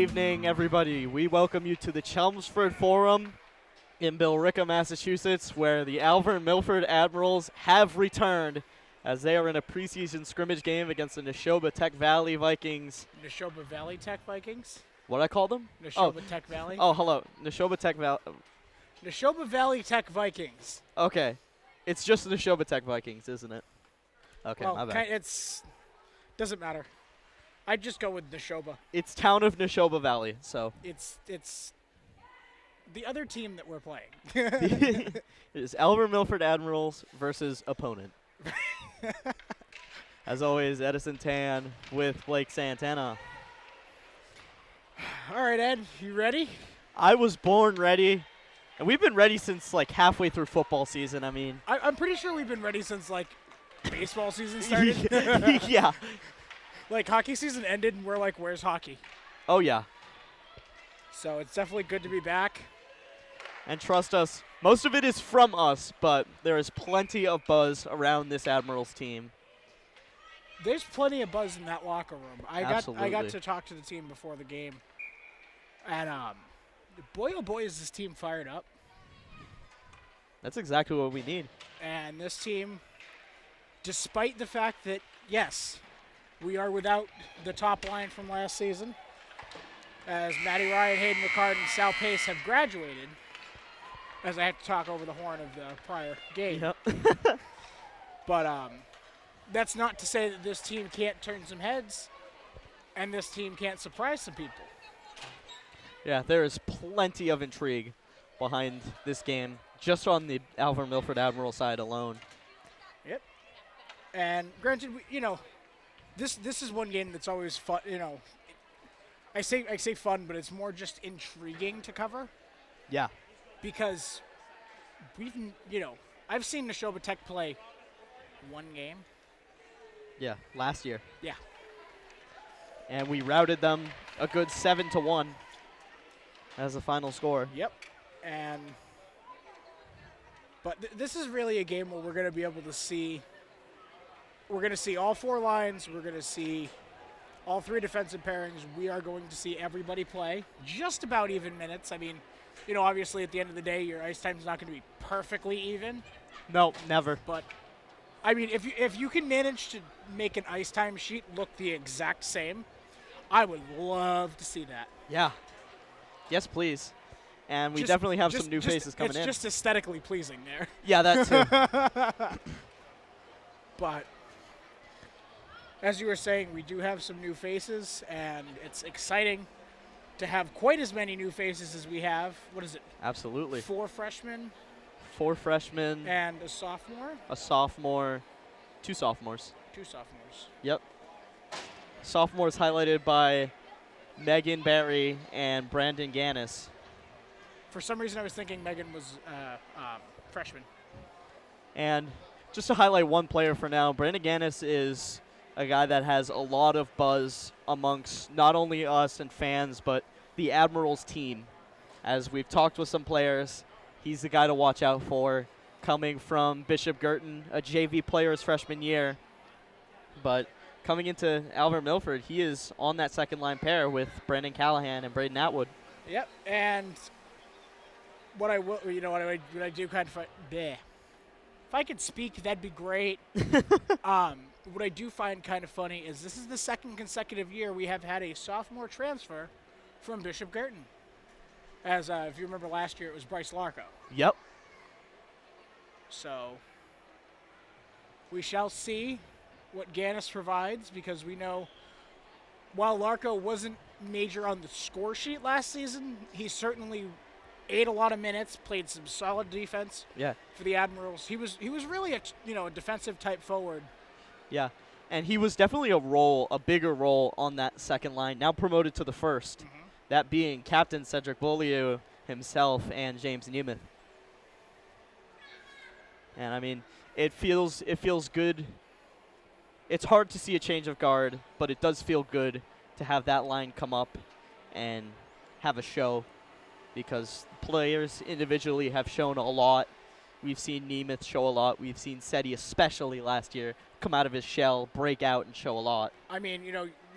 evening, everybody. We welcome you to the Chelmsford Forum in Billerica, Massachusetts, where the Alvirne-Milford Admirals have returned as they are in a preseason scrimmage game against the Nashoba Tech Valley Vikings. Nashoba Valley Tech Vikings? What I call them? Nashoba Tech Valley? Oh, hello. Nashoba Tech Valley. Nashoba Valley Tech Vikings. Okay. It's just the Nashoba Tech Vikings, isn't it? Okay, Well, my bad. it's doesn't matter. I'd just go with Nashoba. It's town of Nashoba Valley, so. It's the other team that we're playing. It is Alvirne-Milford Admirals versus opponent. As always, Edison Tan with Blake Santana. All right, Ed, you ready? I was born ready, and we've been ready since like halfway through football season. I mean, I'm pretty sure we've been ready since like baseball season started. yeah. Like hockey season ended, and we're like, "Where's hockey?" Oh yeah. So it's definitely good to be back. And trust us, most of it is from us, but there is plenty of buzz around this Admirals team. There's plenty of buzz in that locker room. I Absolutely. got to talk to the team before the game, and boy oh boy is this team fired up. That's exactly what we need. And this team, despite the fact that yes, we are without the top line from last season, as Matty Ryan, Hayden Ricard, and Sal Pace have graduated. As I have to talk over the horn of the prior game. Yep. But that's not to say that this team can't turn some heads and this team can't surprise some people. Yeah, there is plenty of intrigue behind this game, just on the Alvirne-Milford Admiral side alone. Yep. And granted, this is one game that's always fun. I say fun, but it's more just intriguing to cover. Yeah. Because I've seen Nashoba Tech play one game. Yeah, last year. Yeah. And we routed them a good 7-1 as the final score. Yep. But this is really a game where we're going to be able to see. We're going to see all four lines. We're going to see all three defensive pairings. We are going to see everybody play just about even minutes. I mean, obviously at the end of the day, your ice time is not going to be perfectly even. No, never. But, I mean, if you can manage to make an ice time sheet look the exact same, I would love to see that. Yeah. Yes, please. And we definitely have some new faces coming in. It's just aesthetically pleasing there. Yeah, that too. But, as you were saying, we do have some new faces, and it's exciting to have quite as many new faces as we have. What is it? Absolutely. 4 freshmen. 4 freshmen. And a sophomore. A sophomore. 2 sophomores. 2 sophomores. Yep. Sophomores highlighted by Megan Barry and Brandon Gannis. For some reason, I was thinking Megan was freshman. And just to highlight one player for now, Brandon Gannis is a guy that has a lot of buzz amongst not only us and fans, but the Admirals team. As we've talked with some players, he's the guy to watch out for, coming from Bishop Girton, a JV player his freshman year. But coming into Alvirne-Milford, he is on that second line pair with Brandon Callahan and Braden Atwood. Yep, and what I do kind of bleh. If I could speak, that'd be great. What I do find kind of funny is this is the second consecutive year we have had a sophomore transfer from Bishop Girton. As if you remember last year, it was Bryce Larco. Yep. So we shall see what Gannis provides, because we know while Larco wasn't major on the score sheet last season, he certainly ate a lot of minutes, played some solid defense. Yeah. For the Admirals. He was really a defensive type forward. Yeah, and he was definitely a bigger role on that second line, now promoted to the first. Mm-hmm. That being Captain Cedric Beaulieu himself and James Nemeth. And I mean, it feels good. It's hard to see a change of guard, but it does feel good to have that line come up and have a show, because players individually have shown a lot. We've seen Nemeth show a lot. We've seen Seti, especially last year, come out of his shell, break out, and show a lot. I mean,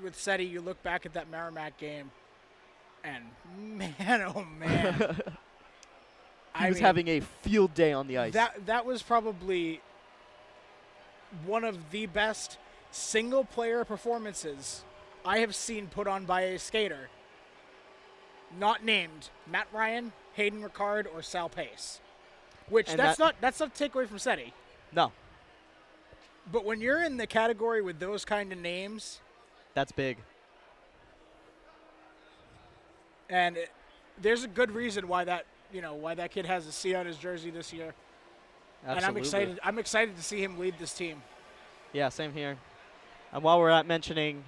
with Seti, you look back at that Merrimack game, And man, oh man. He was having a field day on the ice. That was probably one of the best single-player performances I have seen put on by a skater, not named Matt Ryan, Hayden Ricard, or Sal Pace. Which that's not to take away from SETI. No. But when you're in the category with those kind of names, that's big. And there's a good reason why that kid has a C on his jersey this year. Absolutely. And I'm excited to see him lead this team. Yeah, same here. And while we're at mentioning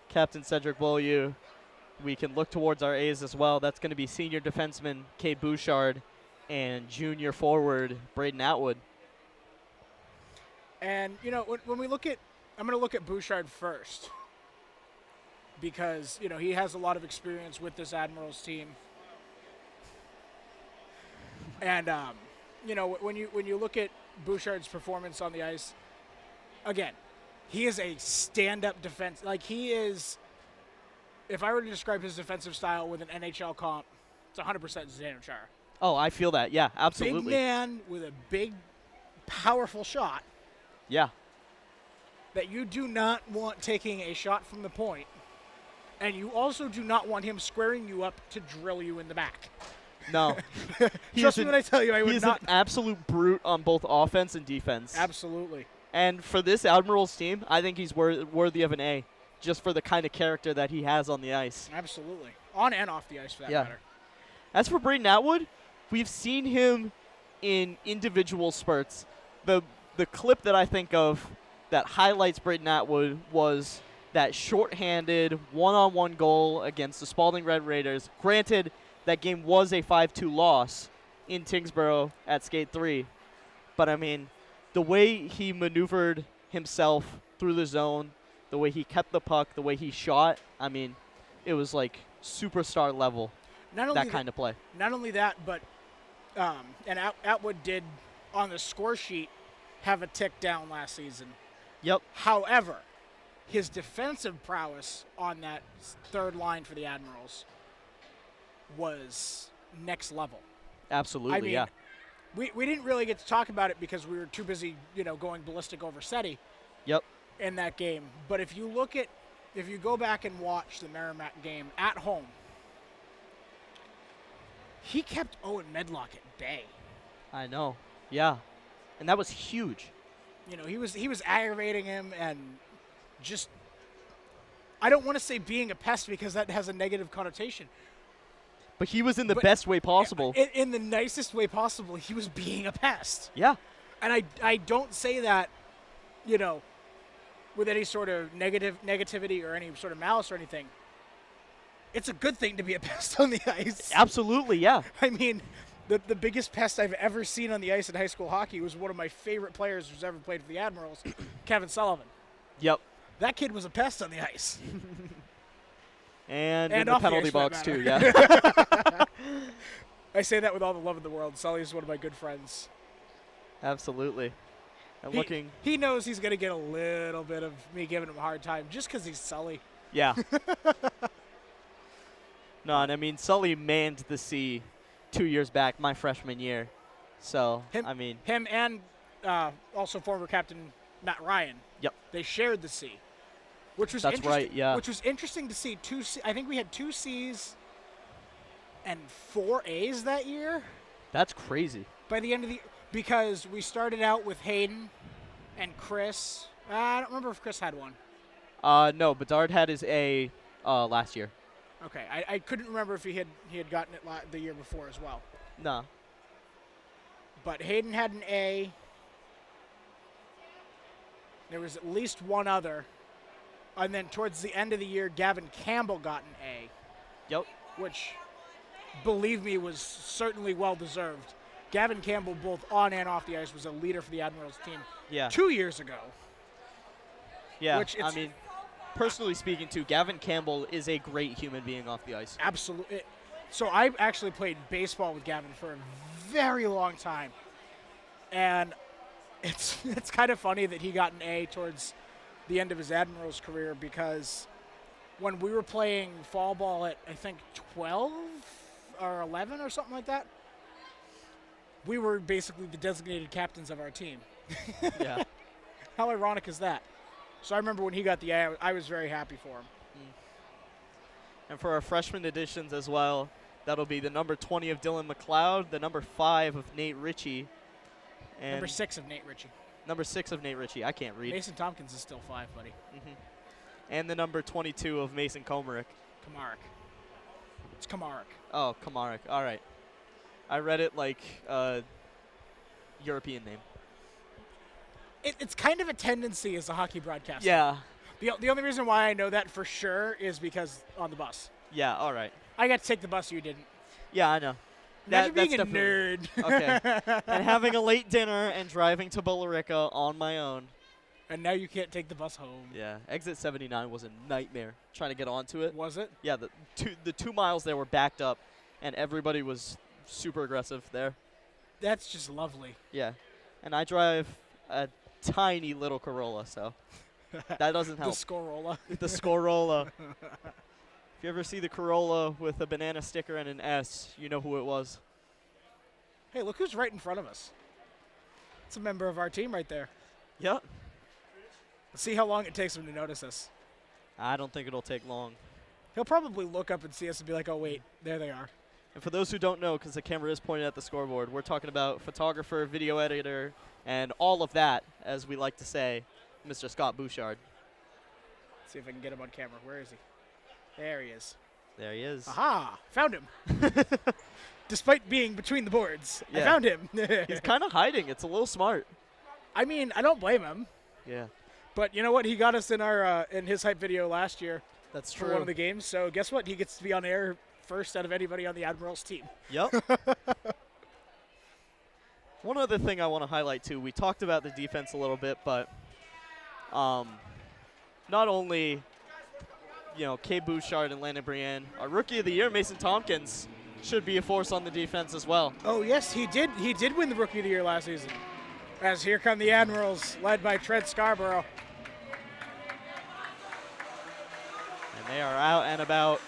Captain Cedric Beaulieu, we can look towards our A's as well. That's going to be senior defenseman Cade Bouchard and junior forward Braden Atwood. And, when we look at – I'm going to look at Bouchard first because, he has a lot of experience with this Admirals team. And, when you look at Bouchard's performance on the ice, again, he is a stand-up defense. Like, he is – if I were to describe his defensive style with an NHL comp, it's 100% Zdeno Chara. Oh, I feel that. Yeah, absolutely. Big man with a big, powerful shot. Yeah. That you do not want taking a shot from the point, and you also do not want him squaring you up to drill you in the back. No. Trust me when I tell you, I would not. He's an absolute brute on both offense and defense. Absolutely. And for this Admirals team, I think he's worthy of an A, just for the kind of character that he has on the ice. Absolutely. On and off the ice, for that matter. As for Braden Atwood, we've seen him in individual spurts. The clip that I think of that highlights Braden Atwood was that shorthanded one-on-one goal against the Spalding Red Raiders. Granted, that game was a 5-2 loss in Tingsboro at Skate 3. But, I mean, the way he maneuvered himself through the zone, the way he kept the puck, the way he shot, I mean, it was like superstar level, that kind of play. Not only that, but and Atwood did, on the score sheet, have a tick down last season. Yep. However, his defensive prowess on that third line for the Admirals was next level. Absolutely, I mean, yeah. We didn't really get to talk about it because we were too busy, going ballistic over SETI. Yep. In that game. But if you go back and watch the Merrimack game at home, he kept Owen Medlock at bay. I know. Yeah. And that was huge. He was aggravating him and just, I don't want to say being a pest because that has a negative connotation. But he was in the best way possible. In the nicest way possible, he was being a pest. Yeah. And I don't say that, with any sort of negativity or any sort of malice or anything. It's a good thing to be a pest on the ice. Absolutely, yeah. I mean, the biggest pest I've ever seen on the ice in high school hockey was one of my favorite players who's ever played for the Admirals, Kevin Sullivan. Yep. That kid was a pest on the ice. and in the penalty box, too, yeah. I say that with all the love in the world. Sully's one of my good friends. Absolutely. And he knows he's going to get a little bit of me giving him a hard time just because he's Sully. Yeah. No, and I mean, Sully manned the C 2 years back, my freshman year. So, Him and also former captain Matt Ryan. Yep. They shared the C. That's right, yeah. Which was interesting to see. I think we had 2 C's and 4 A's that year. That's crazy. By the end of the – because we started out with Hayden and Chris. I don't remember if Chris had one. No, Bedard had his A last year. Okay. I couldn't remember if he had gotten it the year before as well. No. But Hayden had an A. There was at least one other. And then towards the end of the year, Gavin Campbell got an A. Yep. Which, believe me, was certainly well-deserved. Gavin Campbell, both on and off the ice, was a leader for the Admirals team 2 years ago. Yeah, personally speaking, too, Gavin Campbell is a great human being off the ice. Absolutely. So I actually played baseball with Gavin for a very long time. And it's kind of funny that he got an A towards the end of his Admirals career because when we were playing fall ball at, I think, 12 or 11 or something like that, we were basically the designated captains of our team. Yeah. How ironic is that? So I remember when he got the A, I was very happy for him. And for our freshman additions as well, that'll be the number 20 of Dylan McLeod, the number 5 of Nate Ritchie, and Number 6 of Nate Ritchie. number 6 of Nate Ritchie. I can't read. Mason Tompkins is still 5, buddy. And the number 22 of Mason Komarick. Kamarick. It's Kamarick. Oh, Komarick. All right. I read it like a European name. It's kind of a tendency as a hockey broadcaster. Yeah. The only reason why I know that for sure is because on the bus. Yeah, all right. I got to take the bus, you didn't. Yeah, I know. Imagine being a that's nerd. Okay. And having a late dinner and driving to Billerica on my own. And now you can't take the bus home. Yeah, exit 79 was a nightmare trying to get onto it. Was it? Yeah, the 2 miles there were backed up, and everybody was super aggressive there. That's just lovely. Yeah, and I drive a tiny little Corolla, so that doesn't help. The Scorolla. The Scorolla. If you ever see the Corolla with a banana sticker and an S, you know who it was. Hey, look who's right in front of us. It's a member of our team right there. Yep. Let's see how long it takes him to notice us. I don't think it'll take long. He'll probably look up and see us and be like, oh, wait, there they are. And for those who don't know, because the camera is pointed at the scoreboard, we're talking about photographer, video editor, and all of that, as we like to say, Mr. Scott Bouchard. Let's see if I can get him on camera. Where is he? There he is. There he is. Aha! Found him. Despite being between the boards, I Yeah. found him. He's kind of hiding. It's a little smart. I mean, I don't blame him. Yeah, But you know what? He got us in our in his hype video last year that's for true. one of the games. So guess what? He gets to be on air first out of anybody on the Admirals team. Yep. One other thing I want to highlight, too. We talked about the defense a little bit, but not only, Kay Bouchard and Landon Brienne, our Rookie of the Year, Mason Tompkins, should be a force on the defense as well. Oh, yes, he did. He did win the Rookie of the Year last season. As here come the Admirals, led by Trent Scarborough. And they are out and about.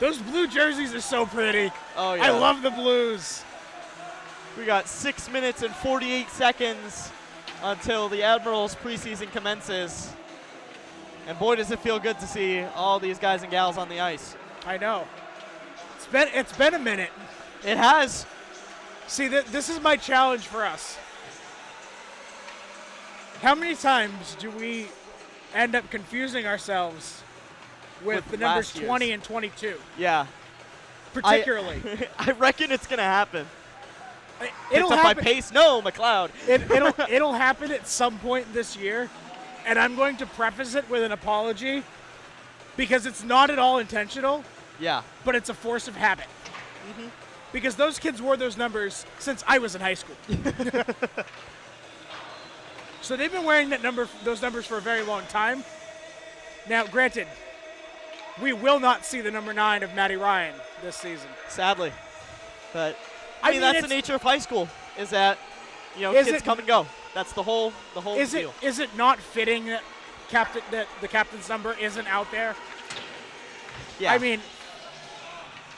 Those blue jerseys are so pretty. Oh, yeah. I love the blues. We got 6 minutes and 48 seconds until the Admirals preseason commences. And boy, does it feel good to see all these guys and gals on the ice. I know. It's been a minute. It has. See, this is my challenge for us. How many times do we end up confusing ourselves with the numbers last year's. 20 and 22? Yeah. Particularly. I reckon it's going to happen. It'll Picked up by happen. pace. No, McLeod. It'll happen at some point this year, and I'm going to preface it with an apology because it's not at all intentional, Yeah. but it's a force of habit. Because those kids wore those numbers since I was in high school. So they've been wearing those numbers for a very long time. Now, granted, we will not see the number 9 of Matty Ryan this season. Sadly. But, I mean, that's the nature of high school, is that, kids come and go. That's the whole deal. Is it not fitting that the captain's number isn't out there? Yeah. I mean,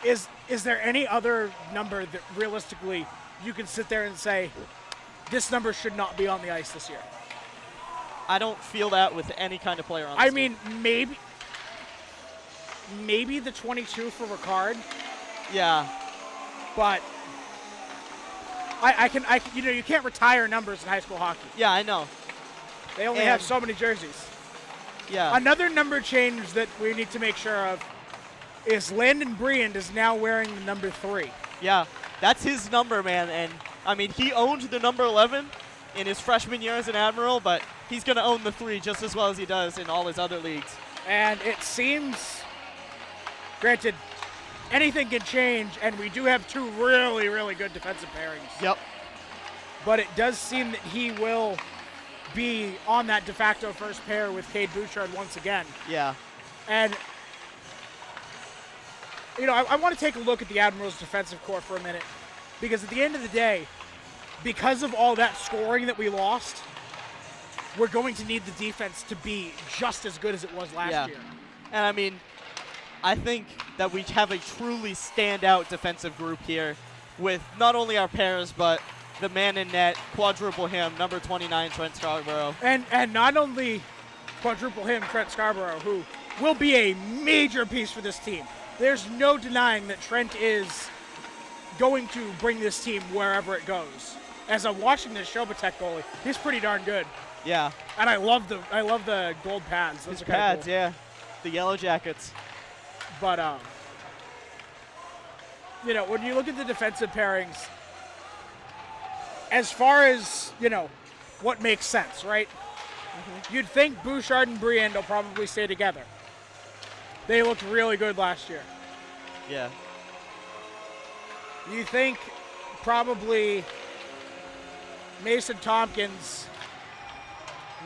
is there any other number that realistically you can sit there and say, this number should not be on the ice this year? I don't feel that with any kind of player on this I team. mean, maybe the 22 for Ricard, Yeah. but I can you can't retire numbers in high school hockey. Yeah, I know. They only have so many jerseys. Yeah. Another number change that we need to make sure of is Landon Briand is now wearing the number 3. Yeah. That's his number, man. And, I mean, he owned the number 11 in his freshman year as an Admiral, but he's going to own the 3 just as well as he does in all his other leagues. And it seems, granted, anything can change, and we do have 2 really, really good defensive pairings. Yep. But it does seem that he will be on that de facto first pair with Cade Bouchard once again. Yeah. And, I want to take a look at the Admirals' defensive core for a minute, because at the end of the day, because of all that scoring that we lost, we're going to need the defense to be just as good as it was last year. And I mean, I think that we have a truly standout defensive group here with not only our pairs, but the man in net, quadruple him, number 29, Trent Scarborough. And not only quadruple him, Trent Scarborough, who will be a major piece for this team. There's no denying that Trent is going to bring this team wherever it goes. As I'm watching this Nashoba Tech goalie, he's pretty darn good. Yeah. And I love the gold pads. Those His are kinda pads, cool. yeah. The yellow jackets. But when you look at the defensive pairings, as far as, what makes sense, right? You'd think Bouchard and Briand will probably stay together. They looked really good last year. Yeah. You think probably Mason Tompkins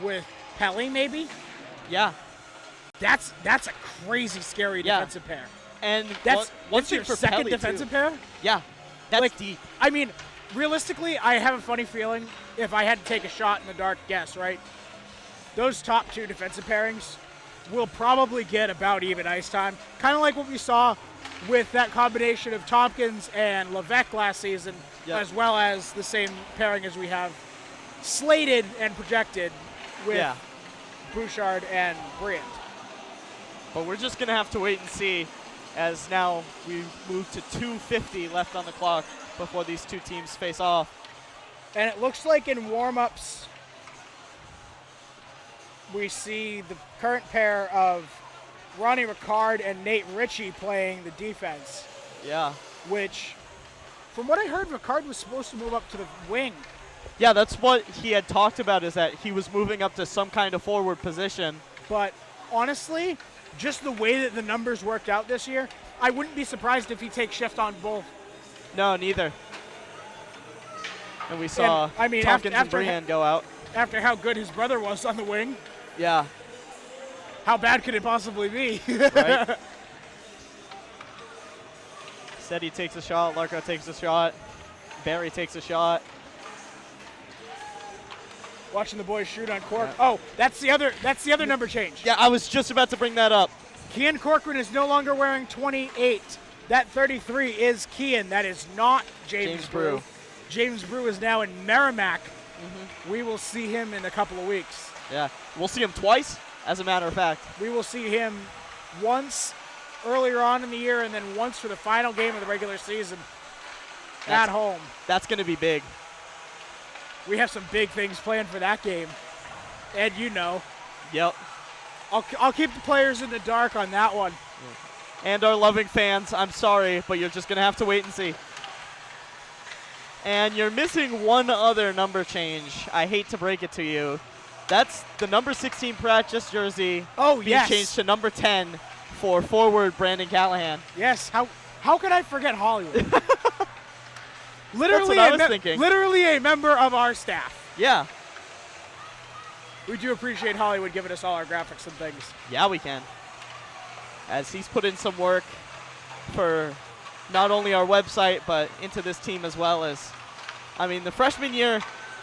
with Pelly, maybe? Yeah. That's a crazy, scary defensive pair. And That's one thing your for second Pelly, defensive too. pair? Yeah. That's Like, deep. I mean, realistically, I have a funny feeling if I had to take a shot in the dark guess, right? Those top two defensive pairings will probably get about even ice time. Kind of like what we saw with that combination of Tompkins and Levesque last season, as well as the same pairing as we have slated and projected with Bouchard and Briand. But we're just going to have to wait and see, as now we move to 2:50 left on the clock before these two teams face off. And it looks like in warm-ups, we see the current pair of Ronnie Ricard and Nate Ritchie playing the defense. Yeah. Which, from what I heard, Ricard was supposed to move up to the wing. Yeah, that's what he had talked about, is that he was moving up to some kind of forward position. But honestly, just the way that the numbers worked out this year, I wouldn't be surprised if he takes shift on both. No, neither. And we saw Tompkins and Briand go out. After how good his brother was on the wing. Yeah. How bad could it possibly be? Right? Steady takes a shot. Larko takes a shot. Barry takes a shot. Watching the boys shoot on Cork. Yeah. Oh, that's the other number change. Yeah, I was just about to bring that up. Kian Corcoran is no longer wearing 28. That 33 is Kian. That is not James Brew. James Brew is now in Merrimack. We will see him in a couple of weeks. Yeah, we'll see him twice, as a matter of fact. We will see him once earlier on in the year and then once for the final game of the regular season at home. That's going to be big. We have some big things planned for that game. Ed, you know. Yep. I'll keep the players in the dark on that one. And our loving fans, I'm sorry, but you're just going to have to wait and see. And you're missing one other number change. I hate to break it to you. That's the number 16 practice jersey being changed to number 10 for forward Brandon Callahan. Yes. How could I forget Hollywood? Literally, that's what I was thinking. Literally a member of our staff. Yeah. We do appreciate Hollywood giving us all our graphics and things. Yeah, we can. As he's put in some work for not only our website, but into this team as well. As, I mean, the freshman year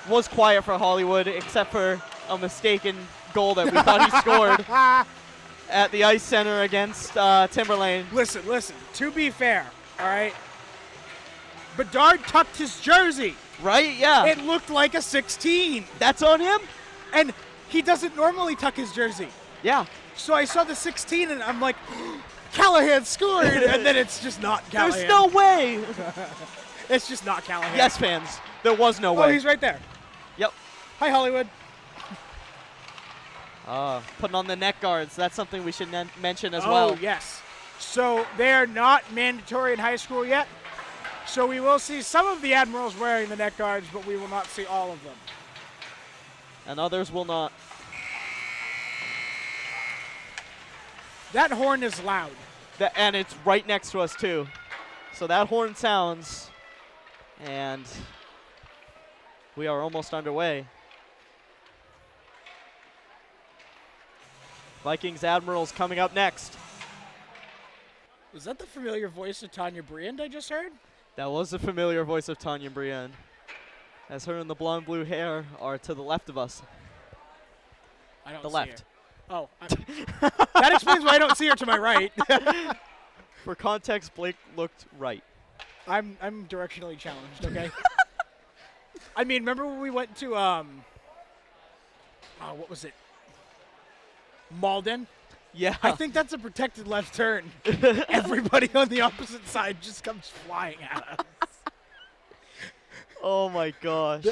was quiet for Hollywood, except for a mistaken goal that we thought he scored at the Ice Center against Timberlane. Listen. To be fair, all right, Bedard tucked his jersey. Right, yeah. It looked like a 16. That's on him? And he doesn't normally tuck his jersey. Yeah. So I saw the 16, and I'm like, Callahan scored, and then it's just not Callahan. There's no way. It's just not Callahan. Yes, fans. There was no way. Oh, he's right there. Yep. Hi, Hollywood. Putting on the neck guards. That's something we should mention as well. Oh, yes. So they are not mandatory in high school yet. So we will see some of the Admirals wearing the neck guards, but we will not see all of them. And others will not. That horn is loud. And it's right next to us, too. So that horn sounds, and we are almost underway. Vikings Admirals coming up next. Was that the familiar voice of Tanya Briand I just heard? That was the familiar voice of Tanya Briand, as her and the blonde blue hair are to the left of us. I don't the see left. her. Oh. That explains explains why I don't see her to my right. For context, Blake looked right. I'm directionally challenged, okay? I mean, remember when we went to, what was it? Malden? Yeah. I think that's a protected left turn. Everybody on the opposite side just comes flying at us. Oh my gosh.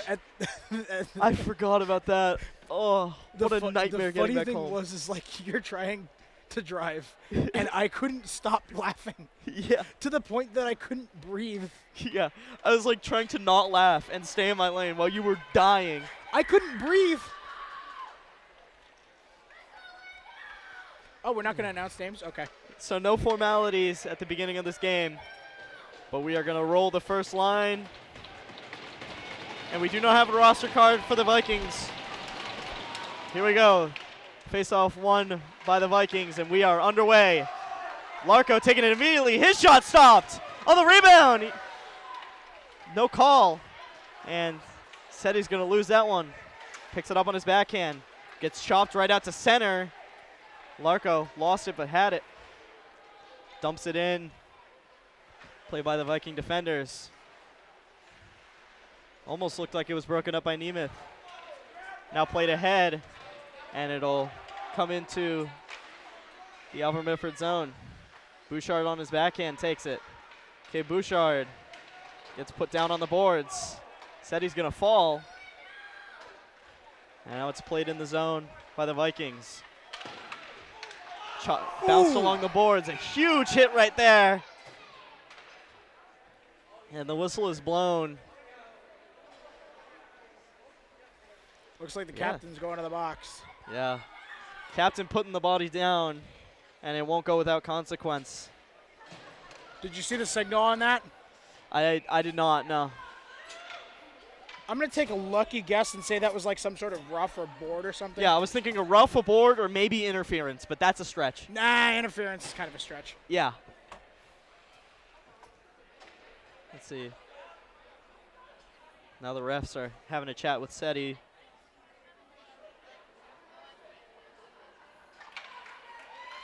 I forgot about that. Oh, what a nightmare getting back home. The funny thing was, like, you're trying to drive, and I couldn't stop laughing. Yeah. To the point that I couldn't breathe. Yeah. I was like trying to not laugh and stay in my lane while you were dying. I couldn't breathe. Oh, we're not going to announce names? Okay. So no formalities at the beginning of this game, but we are going to roll the first line. And we do not have a roster card for the Vikings. Here we go. Face-off won by the Vikings, and we are underway. Larko taking it immediately. His shot stopped on the rebound. No call. And said he's going to lose that one. Picks it up on his backhand. Gets chopped right out to center. Larko lost it but had it. Dumps it in. Play by the Viking defenders. Almost looked like it was broken up by Nemeth. Now played ahead, and it'll come into the Alvirne-Milford zone. Bouchard on his backhand takes it. Okay, Bouchard gets put down on the boards. Said he's going to fall. And now it's played in the zone by the Vikings. Bounced along the boards. A huge hit right there. And the whistle is blown. Looks like the captain's going to the box. Yeah. Captain putting the body down, and it won't go without consequence. Did you see the signal on that? I did not, no. I'm going to take a lucky guess and say that was like some sort of rough or board or something. Yeah, I was thinking a rough, a board, or maybe interference, but that's a stretch. Nah, interference is kind of a stretch. Yeah. Let's see. Now the refs are having a chat with Seti.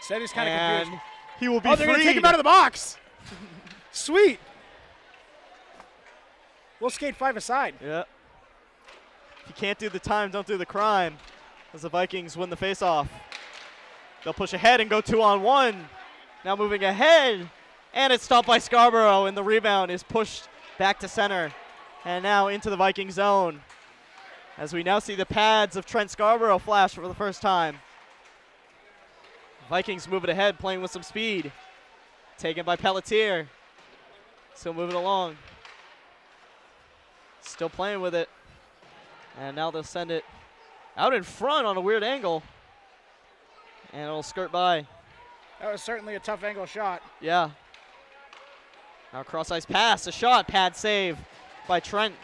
Seti's kind of confused. He will be they're going to take him out of the box. Sweet. We'll skate 5 aside. Yeah. If you can't do the time, don't do the crime. As the Vikings win the faceoff. They'll push ahead and go 2-on-1. Now moving ahead. And it's stopped by Scarborough, and the rebound is pushed back to center. And now into the Viking zone. As we now see the pads of Trent Scarborough flash for the first time. Vikings moving ahead, playing with some speed. Taken by Pelletier. Still moving along. Still playing with it. And now they'll send it out in front on a weird angle. And it'll skirt by. That was certainly a tough angle shot. Yeah. Now cross-ice pass, a shot, pad save by Trent.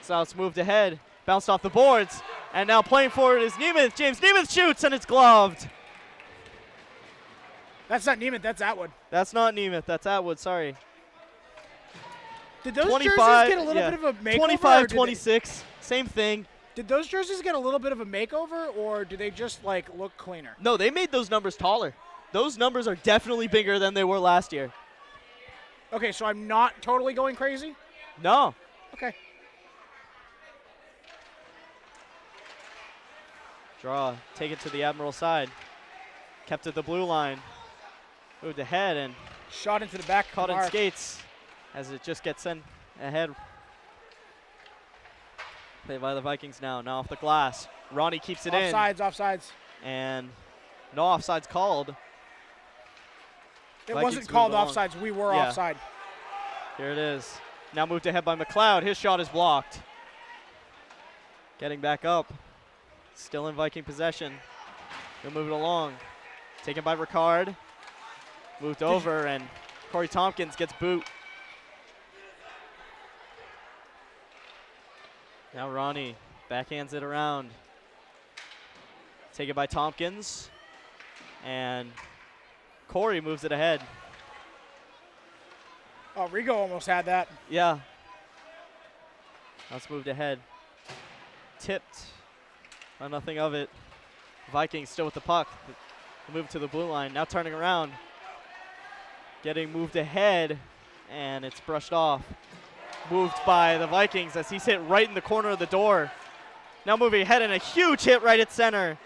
So it's moved ahead, bounced off the boards. And now playing forward is Nemeth. James Nemeth shoots, and it's gloved. That's not Nemeth, that's Atwood. That's not Nemeth, that's Atwood, sorry. Did those jerseys get a little bit of a makeover? 25-26, same thing. Did those jerseys get a little bit of a makeover, or do they just, like, look cleaner? No, they made those numbers taller. Those numbers are definitely bigger than they were last year. Okay, so I'm not totally going crazy? No. Okay. Draw, take it to the Admiral side. Kept at the blue line. Moved ahead and shot into the back. Caught in skates as it just gets sent ahead. Played by the Vikings now. Now off the glass. Ronnie keeps it in. Offsides. And no offsides called. It wasn't called offsides. We were offside. Here it is. Now moved ahead by McLeod. His shot is blocked. Getting back up. Still in Viking possession. He'll move it along. Taken by Ricard. Moved over, and Corey Tompkins gets boot. Now Ronnie backhands it around. Taken by Tompkins. And Corey moves it ahead. Oh, Rigo almost had that. Yeah. That's moved ahead. Tipped. Nothing of it. Vikings still with the puck. Move to the blue line. Now turning around. Getting moved ahead, and it's brushed off. Moved by the Vikings as he's hit right in the corner of the door. Now moving ahead, and a huge hit right at center.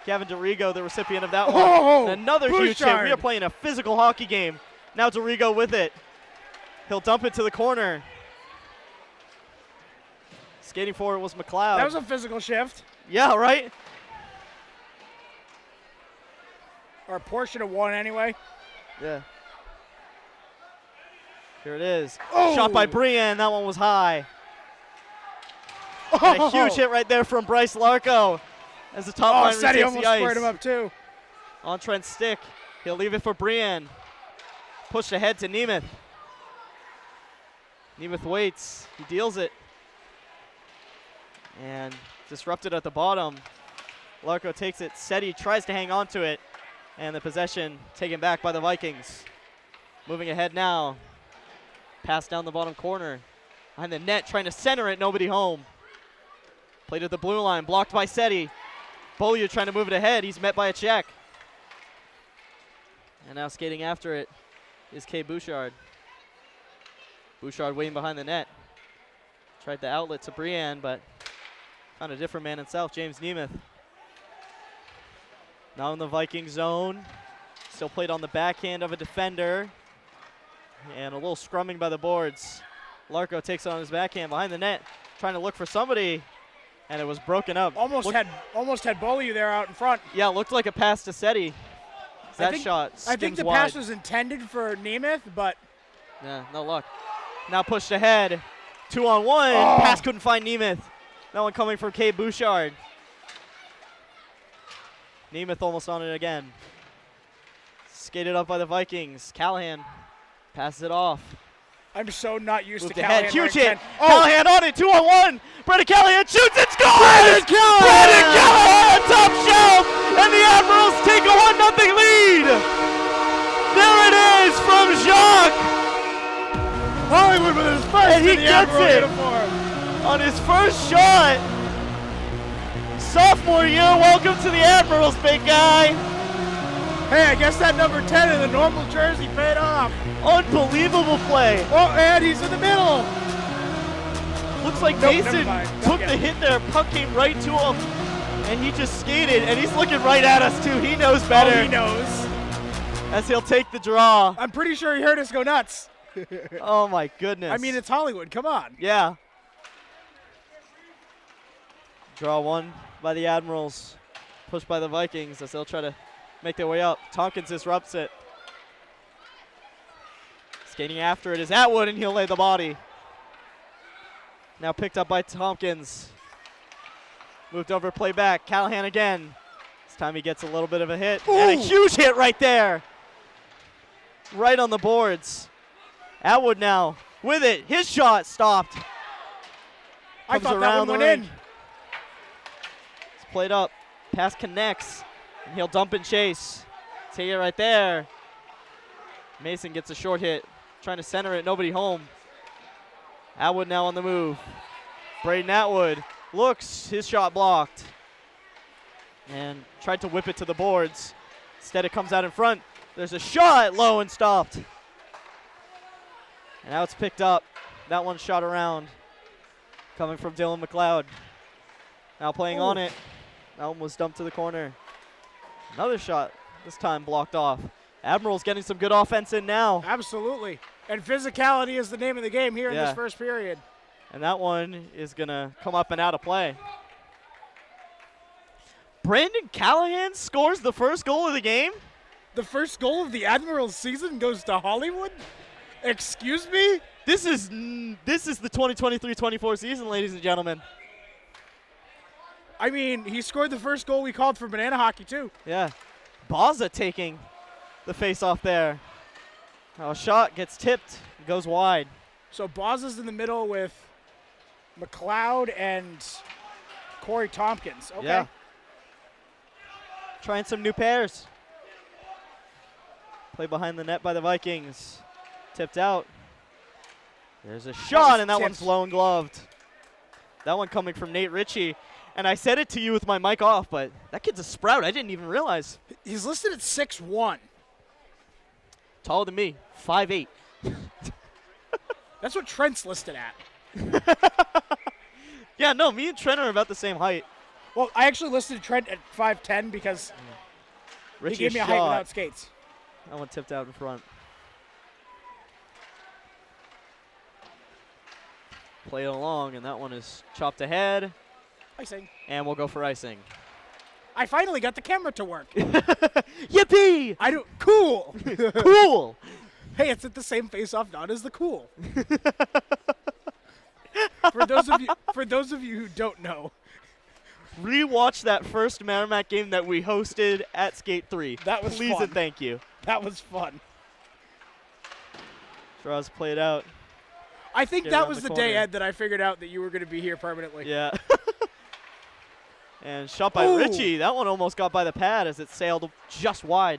Gavin DeRigo, the recipient of that one. And another huge hit. We are playing a physical hockey game. Now DeRigo with it. He'll dump it to the corner. Skating forward was McLeod. That was a physical shift. Yeah, right? Or a portion of one anyway. Yeah. Here it is. Oh. Shot by Brienne. That one was high. And a huge hit right there from Bryce Larco as the top line Seti retakes almost the ice. squared him up too. On Trent's stick. He'll leave it for Brienne. Pushed ahead to Nemeth. Nemeth waits. He deals it. And disrupted at the bottom. Larco takes it. Seti tries to hang on to it. And the possession taken back by the Vikings. Moving ahead now. Pass down the bottom corner. Behind the net, trying to center it. Nobody home. Played at the blue line. Blocked by Seti. Beaulieu trying to move it ahead. He's met by a check. And now skating after it is Kay Bouchard. Bouchard waiting behind the net. Tried the outlet to Brienne, but found a different man himself, James Nemeth. Now in the Viking zone. Still played on the backhand of a defender. And a little scrumming by the boards. Larco takes it on his backhand behind the net, trying to look for somebody, and it was broken up. Almost had Beaulieu there out in front. Yeah, looked like a pass to Seti. That shot skims I think the wide. pass was intended for Nemeth, but yeah, no luck. Now pushed ahead. 2-on-1. Pass couldn't find Nemeth. That one coming from Kay Bouchard. Nemeth almost on it again. Skated up by the Vikings. Callahan passes it off. I'm so not used Moved to ahead. Callahan. Huge hit. Callahan on it. 2-on-1. Brendan Callahan shoots and scores! Brendan Callahan top shelf! And the Admirals take a 1-0 lead! There it is from Jacques! Hollywood with his first and he gets it on his first shot. Sophomore year, welcome to the Admirals, big guy. Hey, I guess that number 10 in the normal jersey paid off. Unbelievable play. Oh, and he's in the middle. Looks like Mason took the hit there. Puck came right to him, and he just skated, and he's looking right at us, too. He knows better. Oh, he knows. As he'll take the draw. I'm pretty sure he heard us go nuts. Oh, my goodness. I mean, it's Hollywood. Come on. Yeah. Draw one by the Admirals. Pushed by the Vikings as they'll try to make their way up. Tompkins disrupts it. Skating after it is Atwood, and he'll lay the body. Now picked up by Tompkins. Moved over, play back. Callahan again. This time he gets a little bit of a hit. Ooh. And a huge hit right there. Right on the boards. Atwood now with it. His shot stopped. I thought that one went in. It's played up. Pass connects. And he'll dump and chase. Take it right there. Mason gets a short hit. Trying to center it. Nobody home. Atwood now on the move. Braden Atwood looks. His shot blocked. And tried to whip it to the boards. Instead it comes out in front. There's a shot low and stopped. And now it's picked up. That one shot around. Coming from Dylan McLeod. Now playing on it. That one was dumped to the corner. Another shot. This time blocked off. Admirals getting some good offense in now. Absolutely. And physicality is the name of the game here in this first period. And that one is going to come up and out of play. Brandon Callahan scores the first goal of the game? The first goal of the Admirals season goes to Hollywood? Excuse me? This is the 2023-24 season, ladies and gentlemen. I mean, he scored the first goal we called for banana hockey, too. Yeah. Baza taking the face-off there. A shot gets tipped, goes wide. So Baza's in the middle with McLeod and Corey Tompkins. Okay. Yeah. Trying some new pairs. Play behind the net by the Vikings. Tipped out. There's a shot, and that one's low and gloved. That one coming from Nate Ritchie. And I said it to you with my mic off, but that kid's a sprout. I didn't even realize. He's listed at 6'1". Taller than me, 5'8". That's what Trent's listed at. Yeah, no, me and Trent are about the same height. Well, I actually listed Trent at 5'10" because Richie he gave me a height shot. without skates. That one tipped out in front. Play it along, and that one is chopped ahead. Icing. And we'll go for icing. I finally got the camera to work. Yippee! Cool. Cool! Hey, it's at the same face-off dot as the cool. For those of you who don't know, Rewatch that first Merrimack game that we hosted at Skate 3. That was Please fun. and thank you. That was fun. Draws played out. I think Get that around was the the day, corner. Ed, that I figured out that you were going to be here permanently. Yeah. And shot by Ooh. Richie. That one almost got by the pad as it sailed just wide.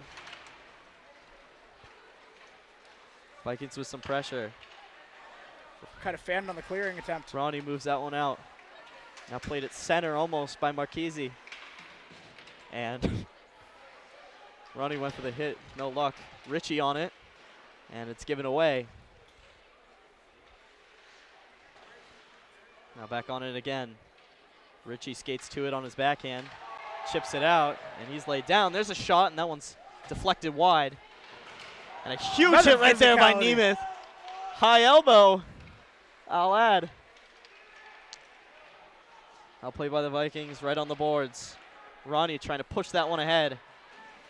Vikings with some pressure. Kind of fanned on the clearing attempt. Ronnie moves that one out. Now played at center almost by Marchese. And Ronnie went for the hit. No luck. Richie on it. And it's given away. Now back on it again. Richie skates to it on his backhand. Chips it out. And he's laid down. There's a shot, and that one's deflected wide. And a huge Another hit right there by physicality. Nemeth. High elbow, I'll add. I'll play by the Vikings right on the boards. Ronnie trying to push that one ahead.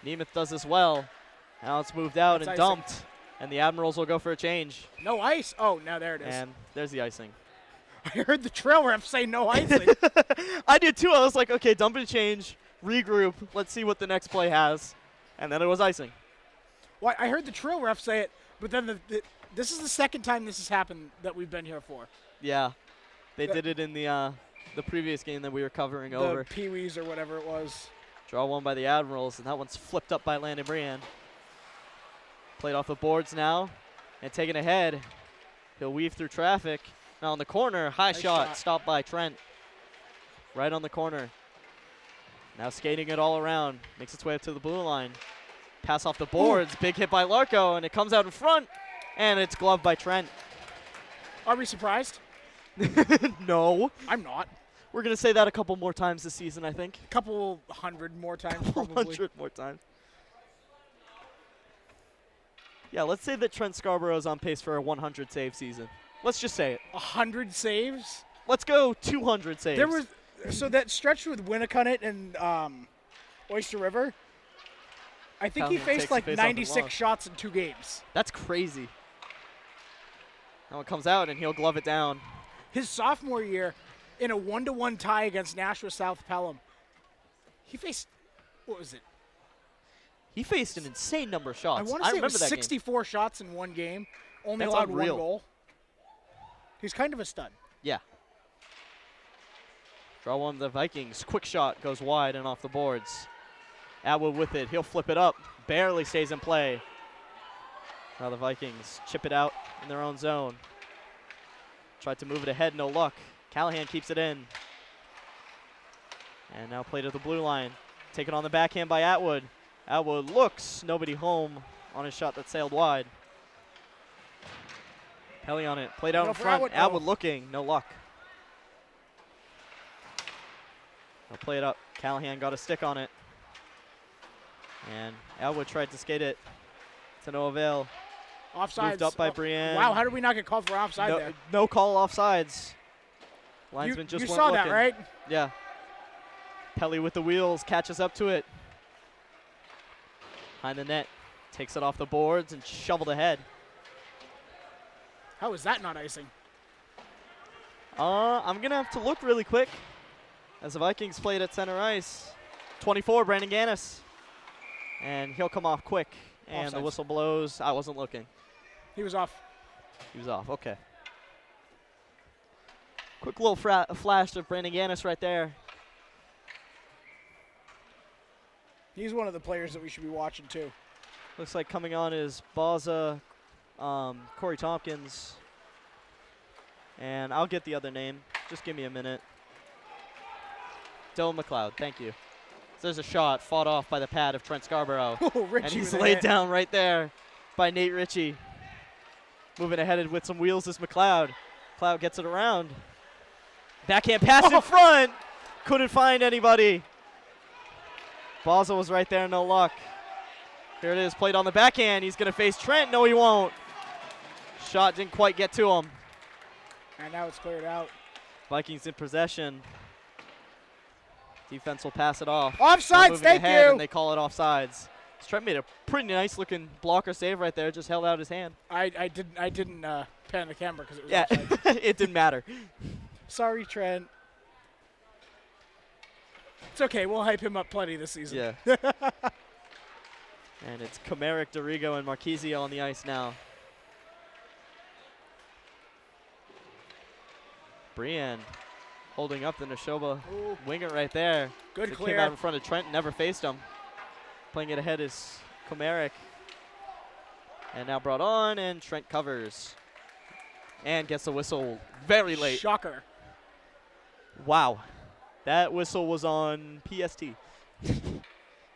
Nemeth does as well. Now it's moved out That's and icing. dumped. And the Admirals will go for a change. No ice. Oh, now there it is. And there's the icing. I heard the trail ref say no icing. I did too. I was like, okay, dump and change, regroup. Let's see what the next play has. And then it was icing. Well, I heard the trail ref say it, but then this is the second time this has happened that we've been here for. Yeah. They did it in the previous game that we were covering over. The Pee-wees or whatever it was. Draw one by the Admirals, and that one's flipped up by Landon Briand. Played off the boards now, and taken ahead. He'll weave through traffic. Now on the corner, high Nice shot, shot. stopped by Trent. Right on the corner. Now skating it all around, makes its way up to the blue line. Pass off the boards, big hit by Larko, and it comes out in front, and it's gloved by Trent. Are we surprised? No. I'm not. We're going to say that a couple more times this season, I think. A couple hundred more times, probably. 100 more times. Yeah, let's say that Trent Scarborough is on pace for a 100 save season. Let's just say it. 100 saves? Let's go 200 saves. There was so that stretch with Winnicott and Oyster River. I think he Callahan faced takes like the face off and 96 lost. shots in 2 games. That's crazy. Now it comes out, and he'll glove it down. His sophomore year, in a 1-1 tie against Nashua South Pelham, he faced, what was it? He faced an insane number of shots. I want to say it was remember that 64 shots in 1 game. Only That's allowed unreal. 1 goal. He's kind of a stud. game. Yeah. Draw one of the Vikings. Quick shot goes wide and off the boards. Atwood with it. He'll flip it up. Barely stays in play. Now the Vikings chip it out in their own zone. Tried to move it ahead, no luck. Callahan keeps it in. And now played at the blue line. Taken on the backhand by Atwood. Atwood looks, nobody home on his shot that sailed wide. Pelly on it, played out Go in for front. Atwood. Atwood Oh. looking, no luck. I'll play it up. Callahan got a stick on it. And Atwood tried to skate it to no avail. Offsides. Moved up by Brienne. Wow, how did we not get called for offside there? No call offsides. Linesman just you weren't saw looking. that, right? Yeah. Pelly with the wheels catches up to it. Behind the net. Takes it off the boards and shoveled ahead. How is that not icing? I'm going to have to look really quick as the Vikings played at center ice. 24, Brandon Gannis. And he'll come off quick. And the Offsides. whistle blows. I wasn't looking. He was off. He was off. Okay. Quick little flash of Brandon Gannis right there. He's one of the players that we should be watching too. Looks like coming on is Baza, Corey Tompkins, and I'll get the other name. Just give me a minute. Still McLeod. Thank you. So there's a shot fought off by the pad of Trent Scarborough. Oh, Richie and he's with a laid hit. down right there by Nate Ritchie. Moving ahead with some wheels is McLeod. McLeod gets it around. Backhand pass in front. Couldn't find anybody. Basel was right there, no luck. Here it is, played on the backhand. He's going to face Trent. No, he won't. Shot didn't quite get to him. And now it's cleared out. Vikings in possession. Defense will pass it off. Offsides, thank ahead you. And they call it offsides. Trent made a pretty nice looking blocker save right there. Just held out his hand. I didn't pan the camera because it was Yeah, offside. it didn't matter. Sorry, Trent. It's okay. We'll hype him up plenty this season. Yeah. And it's Comeric, Dorigo, and Marquisio on the ice now. Brienne holding up the Nashoba Ooh. winger right there. Good It clear. came out in front of Trent, never faced him. Playing it ahead is Comeric. And now brought on, and Trent covers. And gets the whistle very late. Shocker. Wow. That whistle was on PST.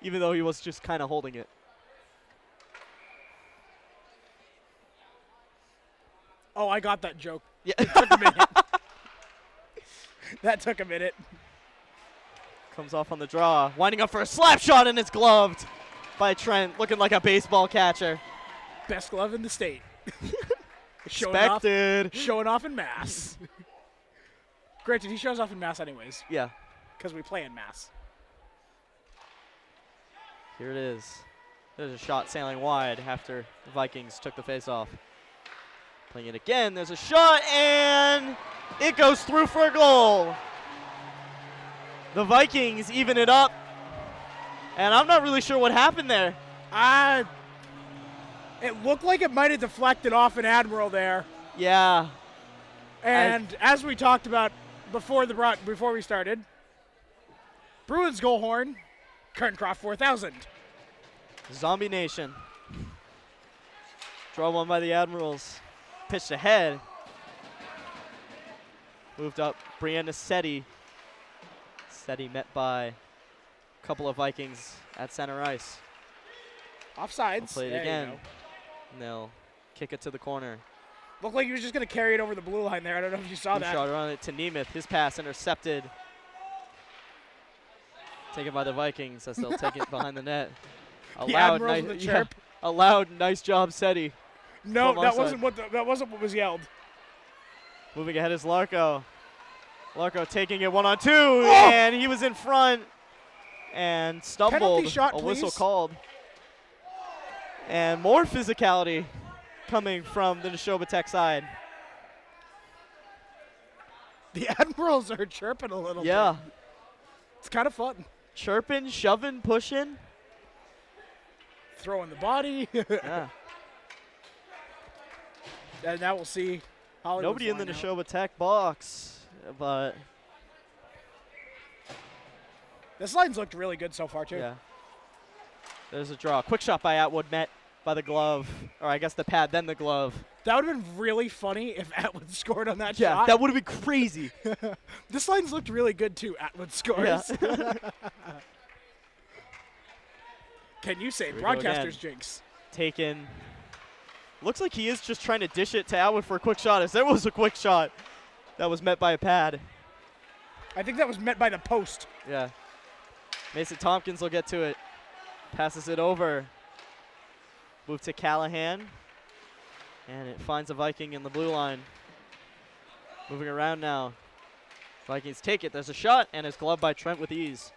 Even though he was just kind of holding it. Oh, I got that joke. Yeah. It took a minute. That took a minute. Comes off on the draw. Winding up for a slap shot, and it's gloved by Trent. Looking like a baseball catcher. Best glove in the state. Expected. Showing off in Mass. Granted, he shows off in Mass anyways, Yeah. because we play in Mass. Here it is. There's a shot sailing wide after the Vikings took the face off. Playing it again. There's a shot, and it goes through for a goal. The Vikings even it up. And I'm not really sure what happened there. It looked like it might have deflected off an Admiral there. Yeah. And as we talked about before we started, Bruins goal horn, Kerncroft 4000. Zombie Nation. Draw one by the Admirals. Pitched ahead. Moved up. Brianna Seti. Seti met by a couple of Vikings at center ice. Offsides. Play it There again. you go. And they'll kick it to the corner. Looked like he was just going to carry it over the blue line there. I don't know if you saw that. Shot around it to Nemeth. His pass intercepted. Taken by the Vikings as they'll take it behind the net. The Admirals in the chirp. A loud, nice job, Seti. No, from that offside. wasn't what was yelled. Moving ahead is Larko. Larko taking it 1-on-2, and he was in front and stumbled. Penalty shot, a whistle please. called. And more physicality coming from the Nashoba Tech side. The Admirals are chirping a little Yeah. bit. It's kind of fun. Chirping, shoving, pushing. Throwing the body. Yeah. And now we'll see Hollywood's Nobody in the line out. Nashoba Tech box, but This line's looked really good so far, too. yeah. There's a draw. Quick shot by Atwood, met by the glove. Or I guess the pad, then the glove. That would have been really funny if Atwood scored on that Yeah, shot. that would have been crazy. This line's looked really good, too. Atwood scores. Yeah. Can you say Here we go broadcaster's again. jinx? Taken. Looks like he is just trying to dish it to Atwood for a quick shot. As there was a quick shot that was met by a pad. I think that was met by the post. Yeah. Mason Tompkins will get to it. Passes it over. Move to Callahan. And it finds a Viking in the blue line. Moving around now. Vikings take it. There's a shot, and it's gloved by Trent with ease.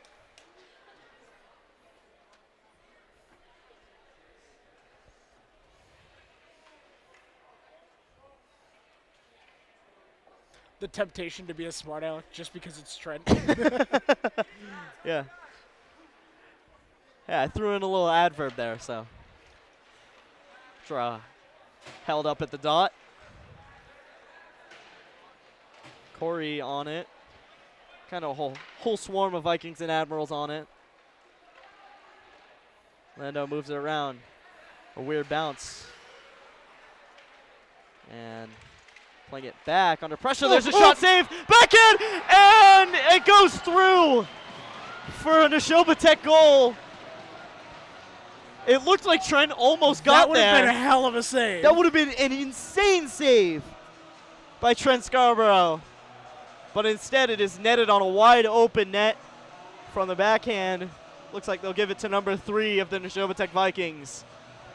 The temptation to be a smart aleck just because it's Trent. Yeah. Yeah, I threw in a little adverb there, so. Draw. Held up at the dot. Corey on it. Kind of a whole swarm of Vikings and Admirals on it. Lando moves it around. A weird bounce. And playing it back under pressure. There's a shot save. Back in! And it goes through. for a Nashoba Tech goal. It looked like Trent almost got there. That would have been a hell of a save. That would have been an insane save by Trent Scarborough. But instead, it is netted on a wide open net from the backhand. Looks like they'll give it to number 3 of the Nashoba Tech Vikings.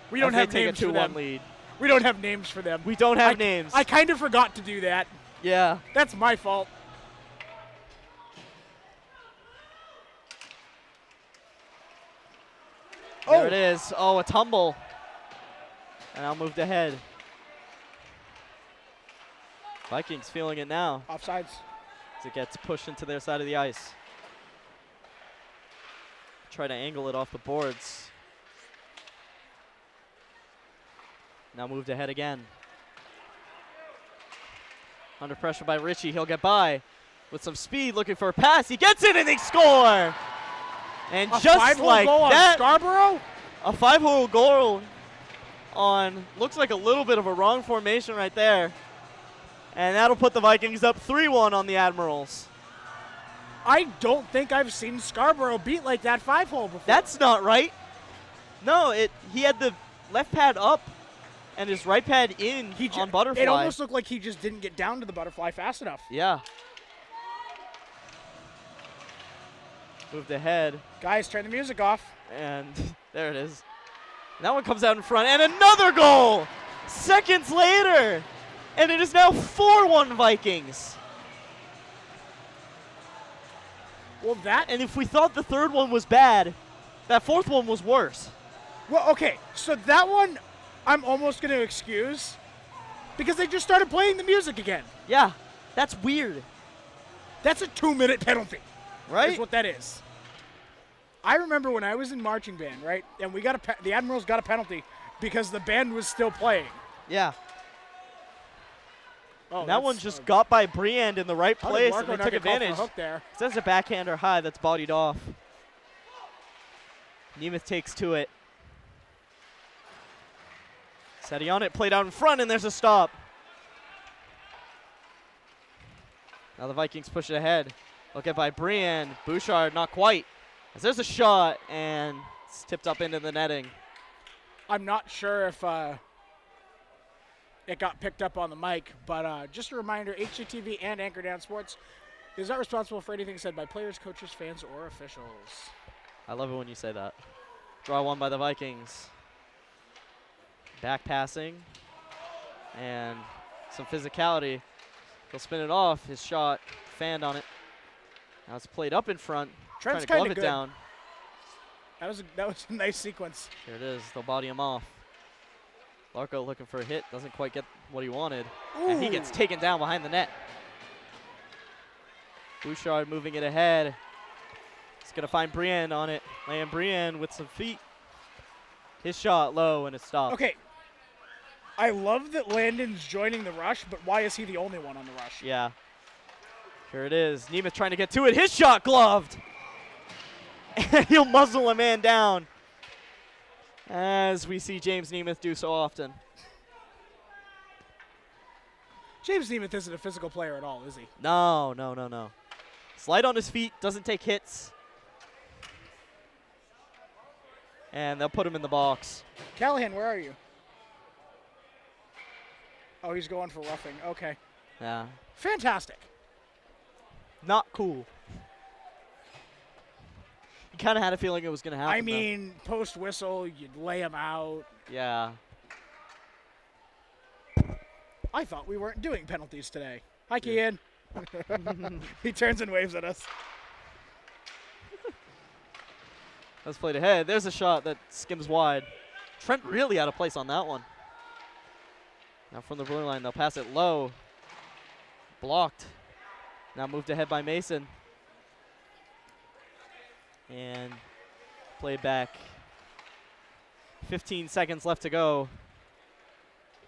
We don't have names for them. Lead. We don't have names for them. We don't have names. I kind of forgot to do that. Yeah. That's my fault. There it is. Oh, a tumble. And now moved ahead. Vikings feeling it now. Offsides. As it gets pushed into their side of the ice. Try to angle it off the boards. Now moved ahead again. Under pressure by Ritchie. He'll get by with some speed, looking for a pass. He gets it and they score! And just like that, Scarborough? a 5-hole goal on, looks like a little bit of a wrong formation right there. And that'll put the Vikings up 3-1 on the Admirals. I don't think I've seen Scarborough beat like that 5-hole before. That's not right. No, he had the left pad up and his right pad in on butterfly. It almost looked like he just didn't get down to the butterfly fast enough. Yeah. Moved ahead. Guys, turn the music off. And there it is. And that one comes out in front. And another goal! Seconds later! And it is now 4-1 Vikings. Well, that... And if we thought the third one was bad, that fourth one was worse. Well, okay. So that one I'm almost going to excuse because they just started playing the music again. Yeah. That's weird. That's a 2-minute penalty. Right? Is what that is. I remember when I was in marching band, right? And we got the Admirals got a penalty because the band was still playing. Yeah. Oh, that one just got by Briand in the right place and they took advantage. Hook there? It says a backhander high that's bodied off. Nemeth takes to it. Seti on it, played out in front, and there's a stop. Now the Vikings push it ahead. Look at by Briand. Bouchard, not quite. As there's a shot, and it's tipped up into the netting. I'm not sure if it got picked up on the mic, but just a reminder, HGTV and Anchor Down Sports is not responsible for anything said by players, coaches, fans, or officials. I love it when you say that. Draw one by the Vikings. Back passing and some physicality. He'll spin it off. His shot fanned on it. Now it's played up in front. Trent's trying to kind of glove it down. That was a nice sequence. Here it is. They'll body him off. Larko looking for a hit. Doesn't quite get what he wanted. Ooh. And he gets taken down behind the net. Bouchard moving it ahead. He's going to find Briand on it. Laying Briand with some feet. His shot low and it stopped. Okay. I love that Landon's joining the rush, but why is he the only one on the rush? Yeah. Here it is. Nemeth trying to get to it. His shot gloved. And he'll muzzle a man down. As we see James Nemeth do so often. James Nemeth isn't a physical player at all, is he? No. Slight on his feet. Doesn't take hits. And they'll put him in the box. Callahan, where are you? Oh, he's going for roughing. Okay. Yeah. Fantastic. Not cool. You kind of had a feeling it was going to happen. I mean, post whistle, you'd lay him out. Yeah. I thought we weren't doing penalties today. Hi, Kian. He turns and waves at us. That's played ahead. There's a shot that skims wide. Trent really out of place on that one. Now from the blue line, they'll pass it low. Blocked. Now moved ahead by Mason. And played back. 15 seconds left to go.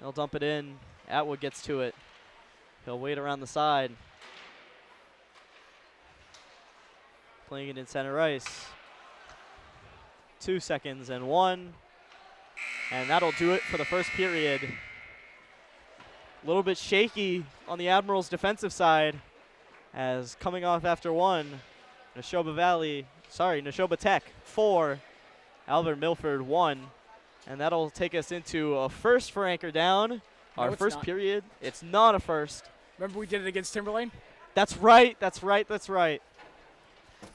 They'll dump it in. Atwood gets to it. He'll wait around the side. Playing it in center ice. 2 seconds and 1. And that'll do it for the first period. A little bit shaky on the Admirals' defensive side as coming off after one, Nashoba Valley Nashoba Tech 4, Alvirne-Milford 1. And that'll take us into a first for Anchor Down. No, Our it's first not. period. It's not a first. Remember we did it against Timberlane? That's right. That's right. That's right.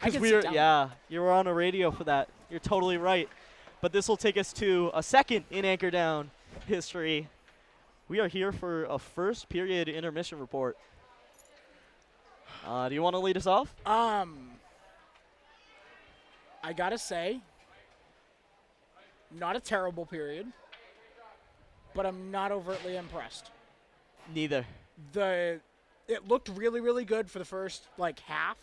I can sit down. Yeah, you were on a radio for that. You're totally right. But this will take us to a second in Anchor Down history. We are here for a first period intermission report. Do you want to lead us off? I gotta say, not a terrible period, but I'm not overtly impressed. Neither. It looked really, really good for the first half,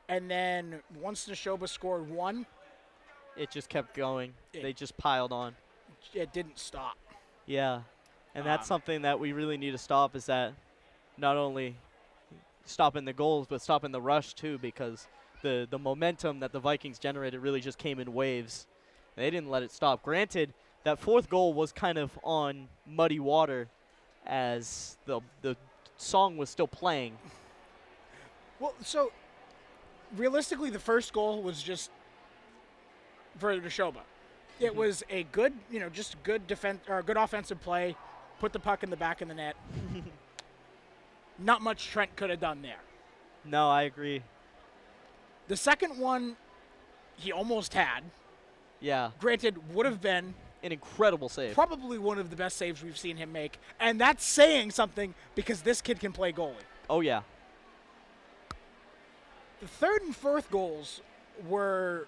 and then once Nashoba scored 1, It just kept going. They just piled on. it didn't stop. Yeah. And that's something that we really need to stop, is that not only stopping the goals, but stopping the rush too, because the momentum that the Vikings generated really just came in waves. They didn't let it stop. Granted, that fourth goal was kind of on muddy water as the song was still playing. Well, so realistically, the first goal was just for Nashoba. It was a good, just good defense or a good offensive play. Put the puck in the back of the net. Not much Trent could have done there. No, I agree. The second one, he almost had. Yeah. Granted, would have been An incredible save. probably one of the best saves we've seen him make. And that's saying something because this kid can play goalie. Oh, yeah. The third and fourth goals were,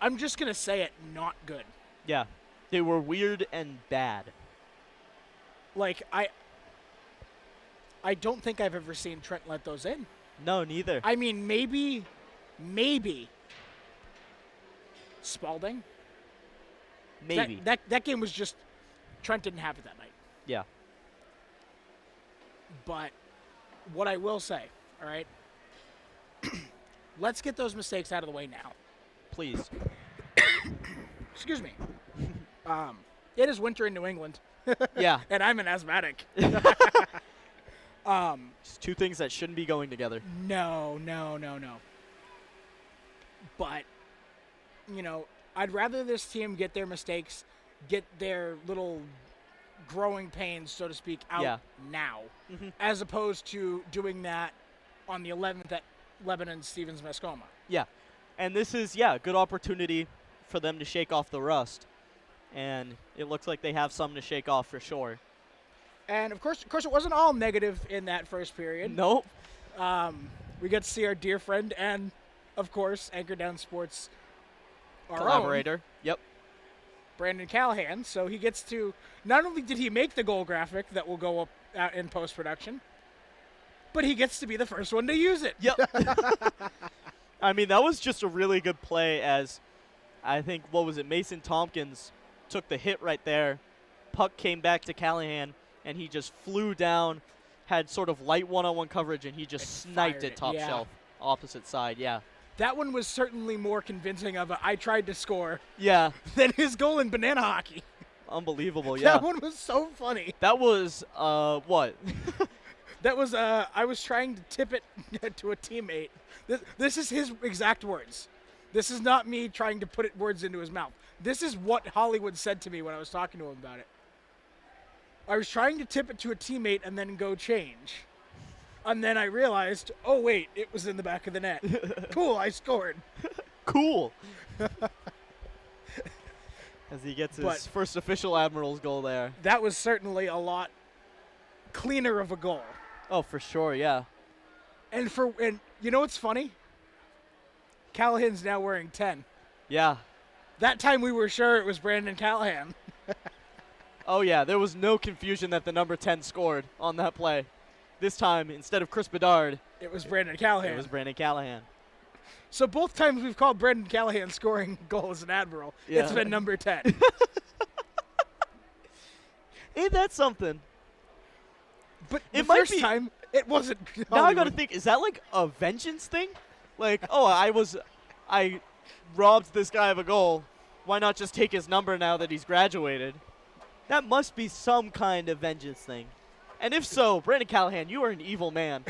I'm just going to say it, not good. Yeah. They were weird and bad. I don't think I've ever seen Trent let those in. No, neither. I mean, maybe Spalding. Maybe. That game was just, Trent didn't have it that night. Yeah. But what I will say, all right, let's get those mistakes out of the way now. Please. Excuse me. It is winter in New England. Yeah. And I'm an asthmatic. It's two things that shouldn't be going together. No. But, I'd rather this team get their mistakes, get their little growing pains, so to speak, out now, as opposed to doing that on the 11th at Lebanon Stevens Mascoma. Yeah. And this is, a good opportunity for them to shake off the rust. And it looks like they have some to shake off for sure. And, of course, it wasn't all negative in that first period. Nope. We got to see our dear friend and, of course, Anchor Down Sports, our collaborator. own, Yep. Brandon Callahan. So he gets to, not only did he make the goal graphic that will go up in post-production, but he gets to be the first one to use it. Yep. I mean, that was just a really good play, as I think, Mason Tompkins took the hit right there. Puck came back to Callahan, and he just flew down, had sort of light one-on-one coverage, and he just sniped it top shelf, opposite side. Yeah. That one was certainly more convincing of a I tried to score Yeah. than his goal in banana hockey. Unbelievable, yeah. That one was so funny. That was, what? That was, I was trying to tip it to a teammate. This is his exact words. This is not me trying to put words into his mouth. This is what Hollywood said to me when I was talking to him about it. I was trying to tip it to a teammate and then go change. And then I realized, oh, wait, it was in the back of the net. Cool, I scored. Cool. As he gets his first official Admirals goal there. That was certainly a lot cleaner of a goal. Oh, for sure, yeah. And you know what's funny? Callahan's now wearing 10. Yeah. That time we were sure it was Brandon Callahan. Oh, yeah, there was no confusion that the number 10 scored on that play. This time, instead of Chris Bedard, it was Brandon Callahan. It was Brandon Callahan. So both times we've called Brandon Callahan scoring goal as an Admiral, it's been number 10. Ain't that something? But the first time, it wasn't Hollywood. Now I got to think, is that like a vengeance thing? Like, oh, I robbed this guy of a goal. Why not just take his number now that he's graduated? That must be some kind of vengeance thing. And if so, Brandon Callahan, you are an evil man.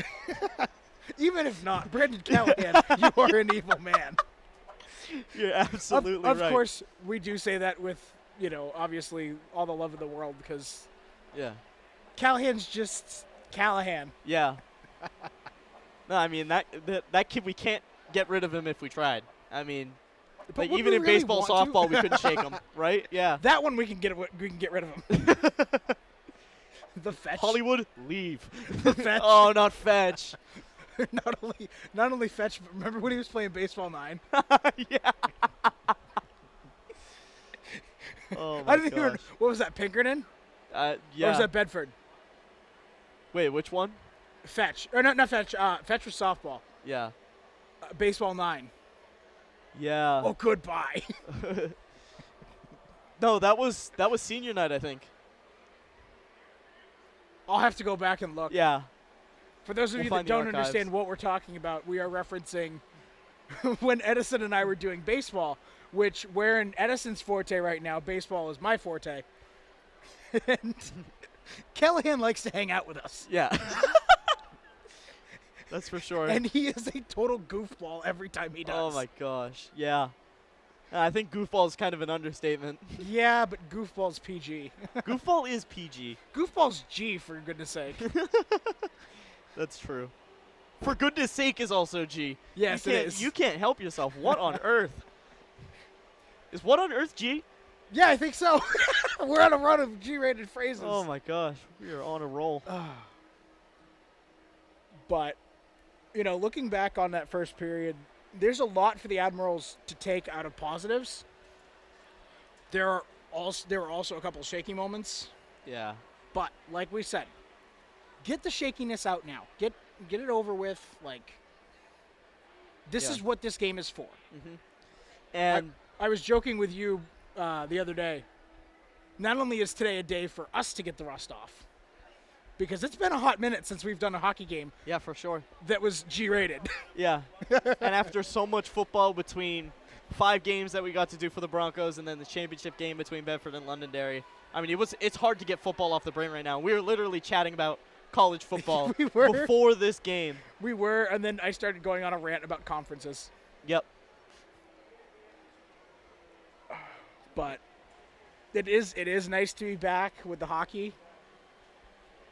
Even if not, Brendan Callahan, you are an evil man. You're absolutely Of right. course, we do say that with, obviously all the love in the world because Yeah. Callahan's just Callahan. Yeah. No, I mean that kid, we can't get rid of him if we tried. I mean, But like would even we in really baseball, want to? softball, we couldn't shake him, right? Yeah. That one we can get rid of him. The fetch. Hollywood, leave. The fetch. Oh, not fetch. not only fetch, but remember when he was playing baseball 9? Yeah. Oh my I didn't even. gosh. What was that? Pinkerton? Yeah. Or was that Bedford? Wait, which one? Fetch. Or not fetch. Fetch was softball. Yeah. Baseball 9. Yeah. Oh, goodbye. No, that was senior night, I think. I'll have to go back and look. Yeah. For those of We'll you that find the don't archives. understand what we're talking about, we are referencing when Edison and I were doing baseball, which we're in Edison's forte right now. Baseball is my forte. And Callahan likes to hang out with us. Yeah. That's for sure. And he is a total goofball every time he does. Oh my gosh. Yeah. I think goofball is kind of an understatement. Yeah, but goofball's PG. Goofball is PG. Goofball's G, for goodness sake. That's true. For goodness sake is also G. Yes, you it can't, is. You can't help yourself. What on earth? Is what on earth G? Yeah, I think so. We're on a run of G-rated phrases. Oh my gosh. We are on a roll. But, looking back on that first period, there's a lot for the Admirals to take out of positives. There were also a couple shaky moments. Yeah. But, like we said, get the shakiness out now. Get it over with. Like, this is what this game is for. Mm-hmm. And I was joking with you the other day. Not only is today a day for us to get the rust off, because it's been a hot minute since we've done a hockey game yeah, for sure. that was G-rated. Yeah. And after so much football between 5 games that we got to do for the Broncos and then the championship game between Bedford and Londonderry, I mean, it's hard to get football off the brain right now. We were literally chatting about college football We were. before this game. We were, and then I started going on a rant about conferences. Yep. But it is nice to be back with the hockey.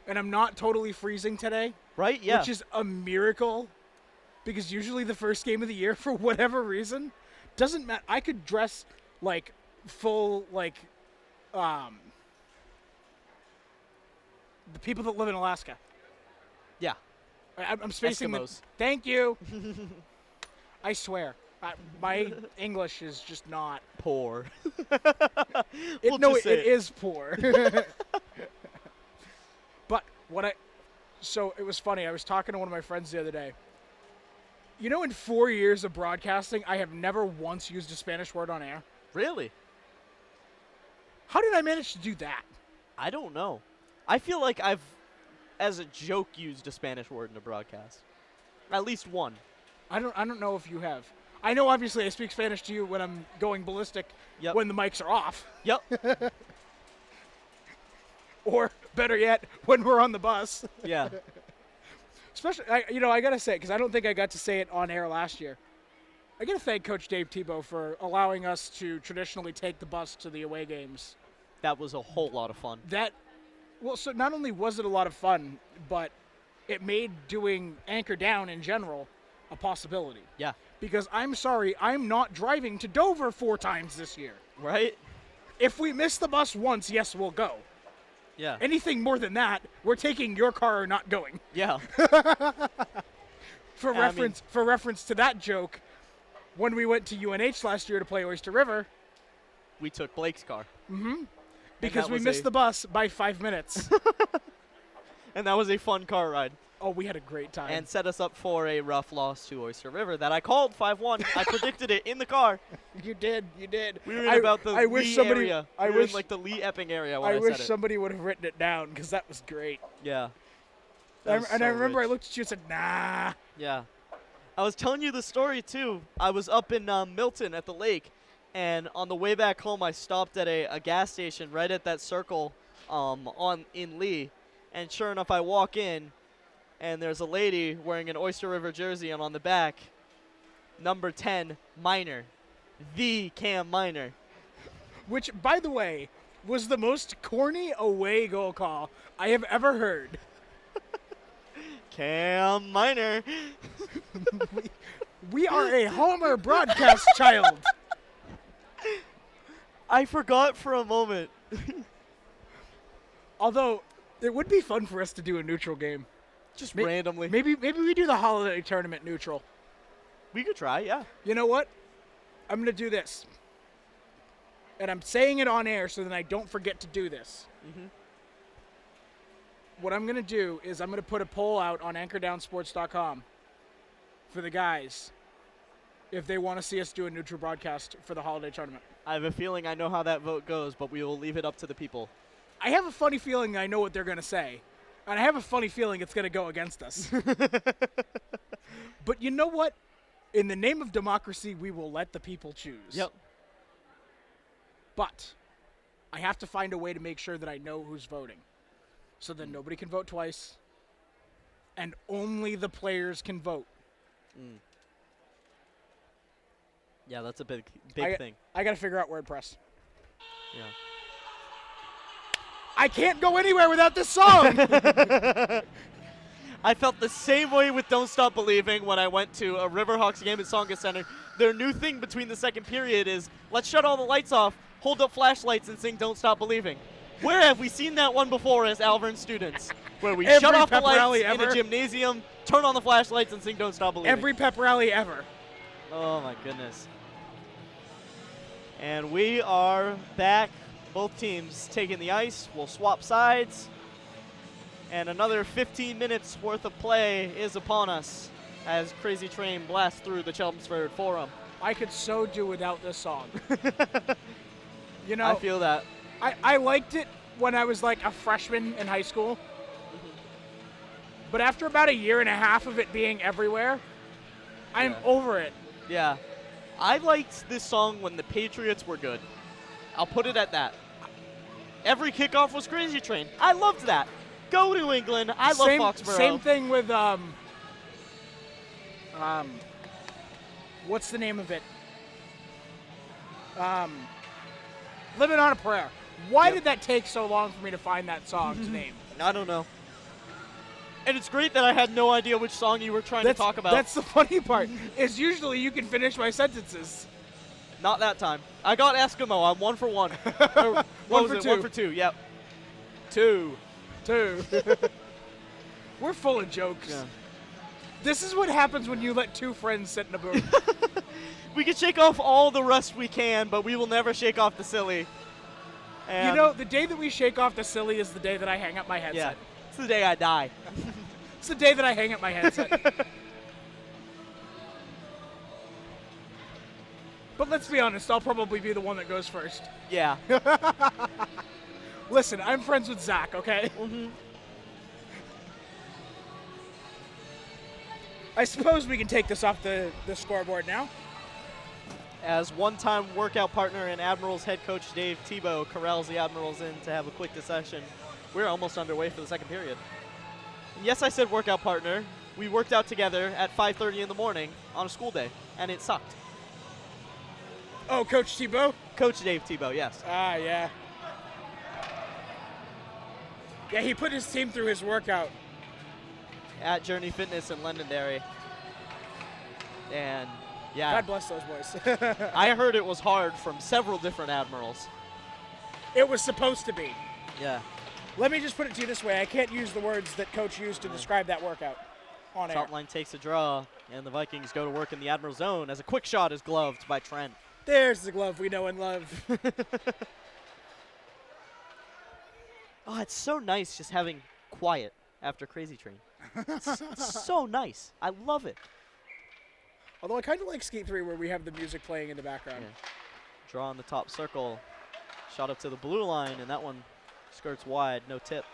And I'm not totally freezing today. Right? Yeah. Which is a miracle. Because usually the first game of the year, for whatever reason, doesn't matter. I could dress like full, like, the people that live in Alaska. yeah. I'm spacing the. Eskimos. Thank you. I swear. My English is just not. Poor. It is poor. But so it was funny. I was talking to one of my friends the other day. In 4 years of broadcasting, I have never once used a Spanish word on air. Really? How did I manage to do that? I don't know. I feel like I've, as a joke, used a Spanish word in a broadcast. At least one. I don't know if you have. I know obviously I speak Spanish to you when I'm going ballistic Yep. when the mics are off. Yep. Or better yet, when we're on the bus. Yeah. Especially, I got to say, because I don't think I got to say it on air last year. I got to thank Coach Dave Tebow for allowing us to traditionally take the bus to the away games. That was a whole lot of fun. So not only was it a lot of fun, but it made doing Anchor Down in general a possibility. Yeah. Because I'm sorry, I'm not driving to Dover 4 times this year. Right? If we miss the bus once, yes, we'll go. Yeah. Anything more than that, we're taking your car or not going. Yeah. For reference to that joke, when we went to UNH last year to play Oyster River, We took Blake's car. because that we was missed the bus by 5 minutes. And that was a fun car ride. Oh, we had a great time. And set us up for a rough loss to Oyster River that I called 5-1. I predicted it in the car. You did. We were in about the Lee area. I We were wish in like the Lee Epping area when I wish said it. somebody would have written it down because that was great. Yeah. I remember I looked at you and said, nah. Yeah. I was telling you the story, too. I was up in Milton at the lake, and on the way back home, I stopped at a gas station right at that circle in Lee. And sure enough, I walk in, and there's a lady wearing an Oyster River jersey, and on the back, number 10, Miner. The Cam Miner. Which, by the way, was the most corny away goal call I have ever heard. Cam Miner. We are a Homer broadcast child. I forgot for a moment. Although, it would be fun for us to do a neutral game. Just randomly. Maybe we do the holiday tournament neutral. We could try, yeah. You know what? I'm going to do this. And I'm saying it on air so that I don't forget to do this. Mm-hmm. What I'm going to do is I'm going to put a poll out on anchordownsports.com for the guys if they want to see us do a neutral broadcast for the holiday tournament. I have a feeling I know how that vote goes, but we will leave it up to the people. I have a funny feeling I know what they're going to say. And I have a funny feeling it's going to go against us. But you know what? In the name of democracy, we will let the people choose. Yep. But I have to find a way to make sure that I know who's voting. So then nobody can vote twice. And only the players can vote. Mm. Yeah, that's a big thing. I got to figure out WordPress. Yeah. I can't go anywhere without this song. I felt the same way with Don't Stop Believing when I went to a Riverhawks game at Tsonga Center. Their new thing between the second period is, let's shut all the lights off, hold up flashlights, and sing Don't Stop Believing. Where have we seen that one before as Alvirne students? Where we shut off the lights in a gymnasium, turn on the flashlights, and sing Don't Stop Believing. Every pep rally ever. Oh, my goodness. And we are back. Both teams taking the ice. We'll swap sides. And another 15 minutes worth of play is upon us as Crazy Train blasts through the Chelmsford Forum. I could so do without this song. You know, I feel that. I liked it when I was like a freshman in high school. Mm-hmm. But after about a year and a half of it being everywhere, I'm over it. Yeah. I liked this song when the Patriots were good. I'll put it at that. Every kickoff was Crazy Train. I loved that. Go New England. I love Foxborough. Same thing with what's the name of it? Living on a Prayer. Why did that take so long for me to find that song's name? I don't know. And it's great that I had no idea which song you were trying to talk about. That's the funny part, is usually you can finish my sentences. Not that time. I got Eskimo. I'm 1 for 1. One for two. 1 for 2, yep. 2. We're full of jokes. Yeah. This is what happens when you let two friends sit in a booth. We can shake off all the rust we can, but we will never shake off the silly. And you know, the day that we shake off the silly is the day that I hang up my headset. yeah, it's the day I die. It's the day that I hang up my headset. But let's be honest, I'll probably be the one that goes first. Yeah. Listen, I'm friends with Zach, okay? Mm-hmm. I suppose we can take this off the scoreboard now. As one-time workout partner and Admirals head coach Dave Tebow corrals the Admirals in to have a quick discussion, we're almost underway for the second period. And yes, I said workout partner. We worked out together at 5:30 in the morning on a school day, and it sucked. Oh, Coach Tebow? Coach Dave Tebow, yes. Ah, yeah. Yeah, he put his team through his workout. At Journey Fitness in Londonderry. And, yeah. God bless those boys. I heard it was hard from several different Admirals. It was supposed to be. Yeah. Let me just put it to you this way. I can't use the words that Coach used to describe that workout on air. Top line takes a draw, and the Vikings go to work in the Admiral zone as a quick shot is gloved by Trent. There's the glove we know and love. Oh, it's so nice just having quiet after Crazy Train. It's so nice. I love it. Although I kind of like Skate 3 where we have the music playing in the background. Yeah. Draw on the top circle. Shot up to the blue line, and that one skirts wide. No tip.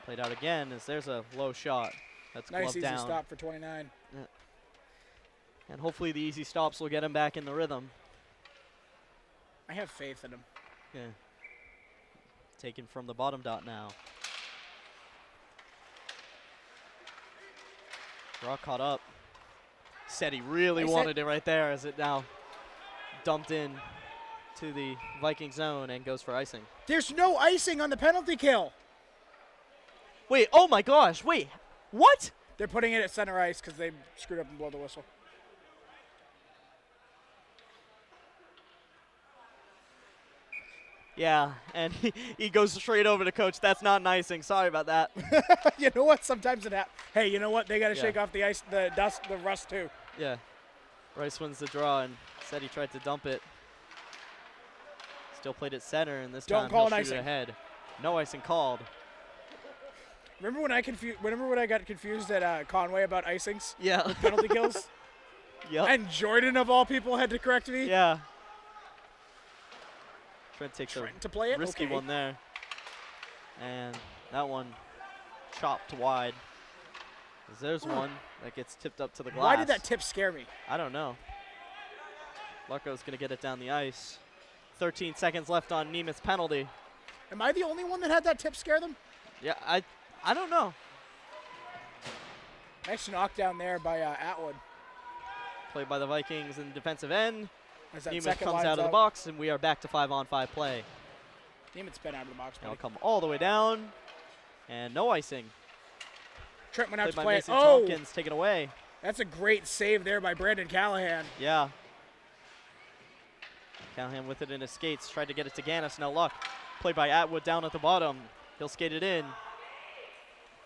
Played out again as there's a low shot. That's nice gloved easy down. stop for 29. Yeah. And hopefully the easy stops will get him back in the rhythm. I have faith in him. Yeah. Taken from the bottom dot now. Draw caught up. Said he really wanted it right there as it now dumped in to the Viking zone and goes for icing. There's no icing on the penalty kill. Wait, oh my gosh, wait, what? They're putting it at center ice because they screwed up and blow the whistle. Yeah, and he goes straight over to coach. That's not an icing. Sorry about that. You know what? Sometimes it happens. Hey, you know what? They got to shake off the ice, the dust, the rust too. Yeah. Rice wins the draw and said he tried to dump it. Still played at center, and this time he'll shoot it ahead. No icing called. Remember when I got confused at Conway about icings? Yeah. With penalty kills? Yep. And Jordan, of all people, had to correct me? Yeah. Trent takes a risky okay. one there. And that one chopped wide. There's one that gets tipped up to the glass. Why did that tip scare me? I don't know. Lucco's going to get it down the ice. 13 seconds left on Nemeth's penalty. Am I the only one that had that tip scare them? Yeah, I don't know. Nice knockdown there by Atwood. Played by the Vikings in the defensive end. Nemeth comes out of the box, and we are back to 5-on-5 play. Nemeth's been out of the box. Now come all the way down, and no icing. Trent went out Played to by play. Mason Tompkins, taken away. That's a great save there by Brandon Callahan. Yeah. Callahan with it in his skates, tried to get it to Gannis, no luck. Played by Atwood down at the bottom. He'll skate it in.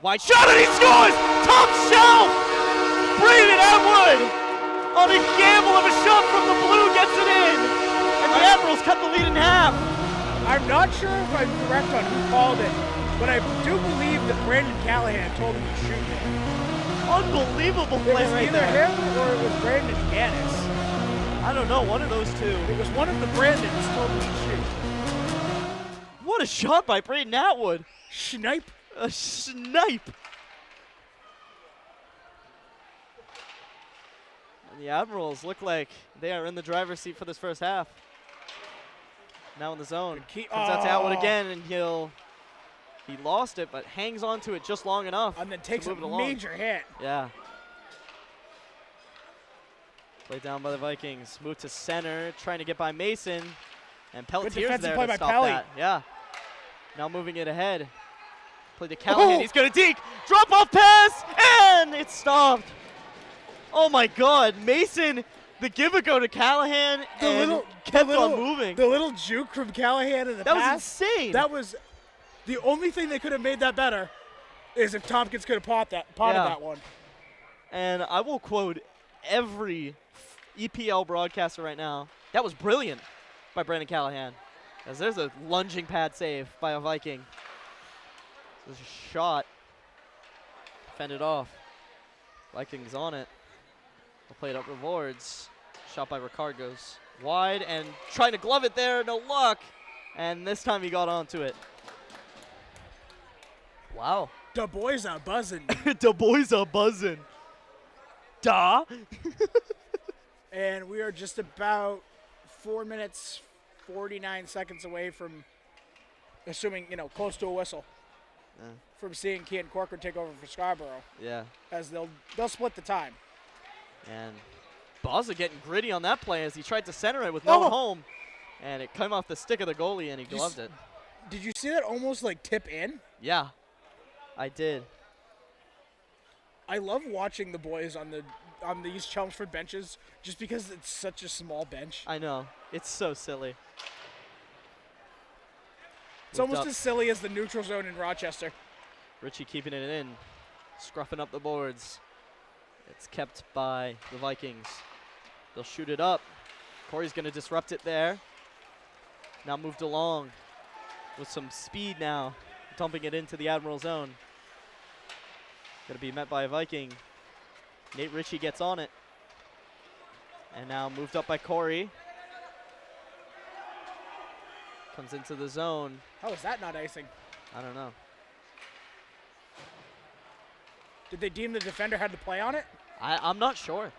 Wide shot, and he scores! Top shelf! Brandon Atwood! On a gamble of a shot from the blue, gets it in! And the Admirals cut the lead in half. I'm not sure if I'm correct on who called it, but I do believe that Brandon Callahan told him to shoot it. Unbelievable play right there. It was either him or it was Brandon Gannis. I don't know, one of those two. It was one of the Brandons told him to shoot. What a shot by Braden Atwood. Snipe. A snipe. And the Admirals look like they are in the driver's seat for this first half. Now in the zone. Comes out to Atwood again, and he lost it, but hangs on to it just long enough. And then takes a along. major hit. Yeah. Played down by the Vikings. Moved to center, trying to get by Mason. And Pelletier's there to stop that. Yeah. Now moving it ahead. Played to Callahan. He's going to deke. Drop off pass, and it's stopped. Oh my God. Mason, the give a go to Callahan, kept on moving. The little juke from Callahan in the pass. That was insane. That was the only thing that could have made that better is if Tompkins could have potted that one. And I will quote every EPL broadcaster right now. That was brilliant by Brandon Callahan. As there's a lunging pad save by a Viking. There's a shot. Fended off. Vikings on it. They'll play it up rewards. Shot by Ricard goes wide and trying to glove it there. No luck. And this time he got onto it. Wow. The boys are buzzing. The boys are buzzing. Duh. And we are just about 4 minutes, 49 seconds away from, assuming, close to a whistle, from seeing Kean Corcoran take over for Scarborough. Yeah. As they'll split the time. And Bozza getting gritty on that play as he tried to center it with no home. And it came off the stick of the goalie, and he gloved it. Did you see that almost tip in? Yeah, I did. I love watching the boys on these Chelmsford benches just because it's such a small bench. I know. It's so silly. It's almost as silly as the neutral zone in Rochester. Ritchie keeping it in, scruffing up the boards. It's kept by the Vikings. They'll shoot it up. Corey's going to disrupt it there. Now moved along with some speed now, dumping it into the Admiral zone. Going to be met by a Viking. Nate Ritchie gets on it. And now moved up by Corey. Comes into the zone. How is that not icing? I don't know. Did they deem the defender had to play on it? I'm not sure.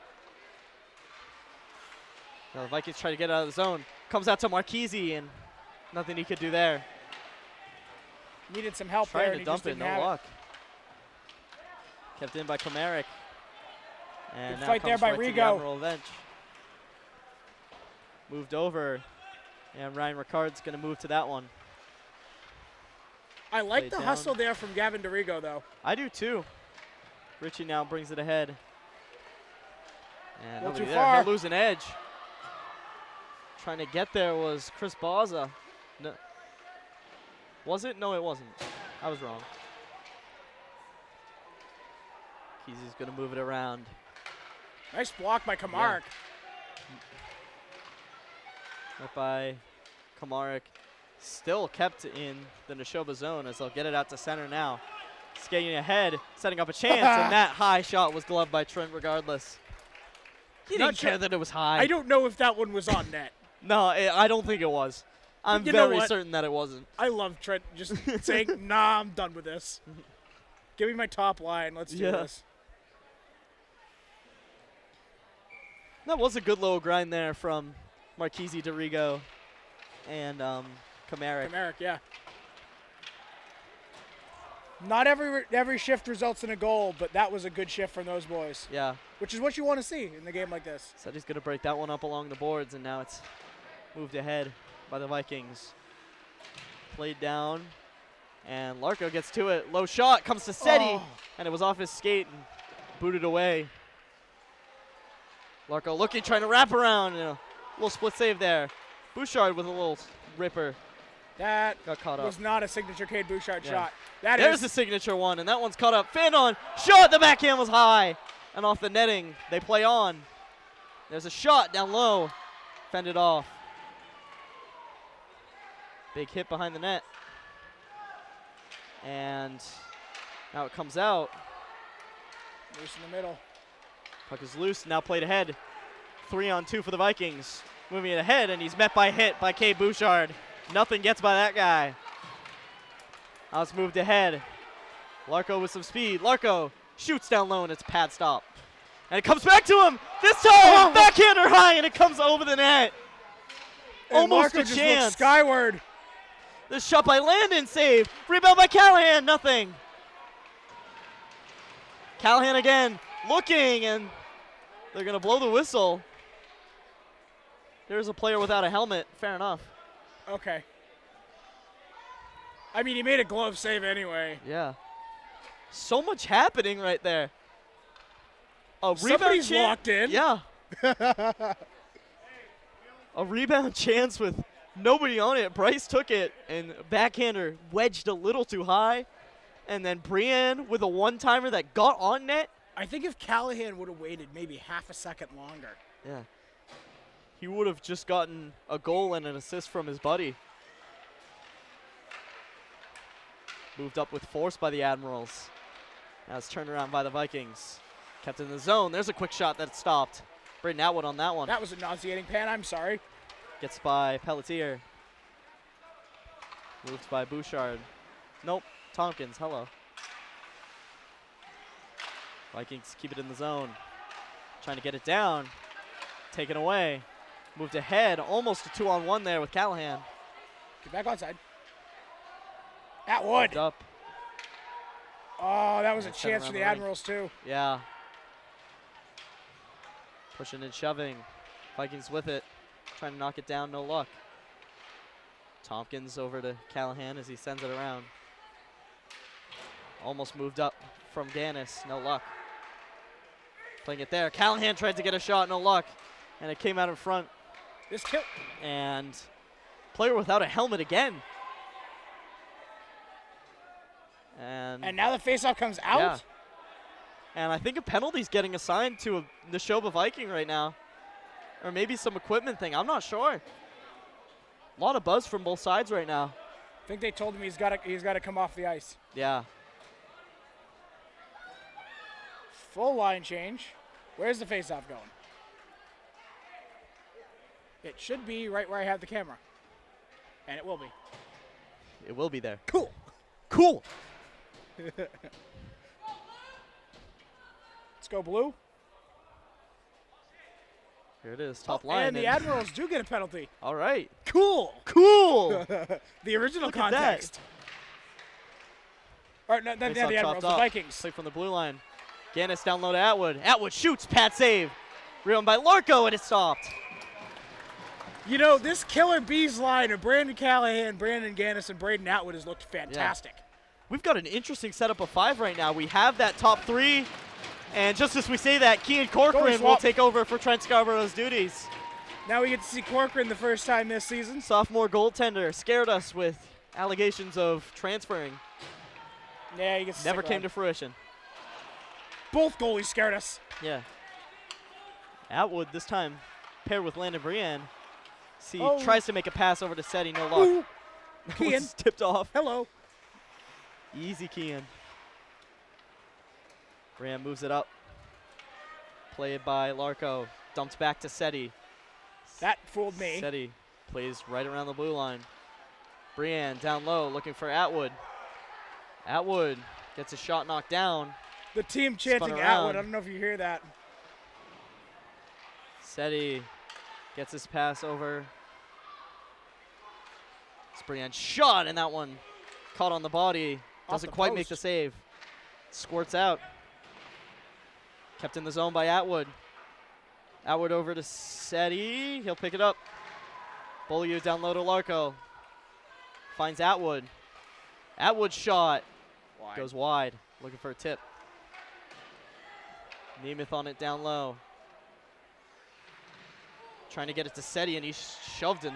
Now the Vikings try to get out of the zone. Comes out to Marchese, and nothing he could do there. Needed some help Trying there. to dump it, no luck. Kept in by Komaric. And Good now fight comes there by right to the Rigo. Admiral bench. Moved over. And Ryan Ricard's going to move to that one. I like Played the down. hustle there from Gavin DeRigo, though. I do too. Richie now brings it ahead. And Little nobody too there. far. He'll lose an edge. Trying to get there was Chris Baza. No. Was it? No, it wasn't. I was wrong. Kesey's going to move it around. Nice block by Kamarek. Right by Kamarek. Still kept in the Nashoba zone as they'll get it out to center now. Skating ahead, setting up a chance, and that high shot was gloved by Trent regardless. He Not didn't care that it was high. I don't know if that one was on net. No, I don't think it was. I'm You know very what? certain that it wasn't. I love Trent just saying, nah, I'm done with this. Give me my top line. Let's do this. That was a good little grind there from Marchese DeRigo and Kamarek. Kamarek, yeah. Not every shift results in a goal, but that was a good shift from those boys. Yeah. Which is what you want to see in a game like this. Said he's going to break that one up along the boards, and now it's moved ahead by the Vikings. Played down, and Larko gets to it. Low shot, comes to Seti, and it was off his skate and booted away. Larko looking, trying to wrap around, and a little split save there. Bouchard with a little ripper. That Got caught up. was not a signature Cade Bouchard Yeah. shot. There's the signature one, and that one's caught up. Fanon, shot, the backhand was high, and off the netting. They play on. There's a shot down low, fended off. Big hit behind the net. And now it comes out. Loose in the middle. Puck is loose, now played ahead. 3-on-2 for the Vikings. Moving it ahead, and he's met by hit by Cade Bouchard. Nothing gets by that guy. Now it's moved ahead. Larko with some speed. Larko shoots down low, and it's pad stop. And it comes back to him. This time, backhander high, and it comes over the net. And Almost Larko a just chance. looked skyward. The shot by Landon, save. Rebound by Callahan, nothing. Callahan again, looking, and they're going to blow the whistle. There's a player without a helmet. Fair enough. Okay. I mean, he made a glove save anyway. Yeah. So much happening right there. A Somebody's rebound locked in. Yeah. A rebound chance with nobody on it. Bryce took it, and backhander wedged a little too high. And then Brienne with a one-timer that got on net. I think if Callahan would have waited maybe half a second longer. Yeah. He would have just gotten a goal and an assist from his buddy. Moved up with force by the Admirals. Now it's turned around by the Vikings. Kept in the zone. There's a quick shot that stopped. Braden Atwood on that one. That was a nauseating pan. I'm sorry. Gets by Pelletier. Moved by Bouchard. Nope. Tompkins. Hello. Vikings keep it in the zone. Trying to get it down. Taken away. Moved ahead. Almost a 2-on-1 there with Callahan. Get back onside. Atwood. Moved up. Oh, that was a Sent chance around for the the ring. Admirals, too. Yeah. Pushing and shoving. Vikings with it. Trying to knock it down. No luck. Tompkins over to Callahan as he sends it around. Almost moved up from Gannis. No luck. Playing it there. Callahan tried to get a shot. No luck. And it came out in front. This kill. And player without a helmet again. And now the faceoff comes out? Yeah. And I think a penalty's getting assigned to a Nashoba Viking right now. Or maybe some equipment thing. I'm not sure. A lot of buzz from both sides right now. I think they told him he's got to come off the ice. Yeah. Full line change. Where's the faceoff going? It should be right where I have the camera. And it will be. It will be there. Cool. Cool. Let's go blue. Here it is. Top line. And the Admirals do get a penalty. All right. Cool. Cool. The original Look at context. Or not the Faceoff Admirals, chopped the up. Vikings. Play from the blue line. Gannis down low to Atwood. Atwood shoots, pad save. Rebound by Larko, and it's stopped. You know, this Killer Bees line of Brandon Callahan, Brandon Gannis, and Braden Atwood has looked fantastic. Yeah. We've got an interesting setup of 5 right now. We have that top 3, and just as we say that, Kean Corcoran will take over for Trent Scarborough's duties. Now we get to see Corcoran the first time this season. Sophomore goaltender scared us with allegations of transferring. Yeah, he gets never came to fruition. Both goalies scared us. Yeah. Atwood this time paired with Landon Brienne. Tries to make a pass over to Seti, no luck. Kean tipped off. Hello. Easy Kean. Brienne moves it up. Played by Larko. Dumped back to Seti. That fooled me. Seti plays right around the blue line. Brienne down low looking for Atwood. Atwood gets a shot knocked down. The team chanting Atwood. I don't know if you hear that. Seti gets his pass over. Brienne shot, and that one caught on the body. Doesn't quite make the save. Squirts out. Kept in the zone by Atwood. Atwood over to Seti. He'll pick it up. Beaulieu down low to Larko. Finds Atwood. Atwood shot. Goes wide. Looking for a tip. Nemeth on it down low. Trying to get it to Seti, and he shoved him.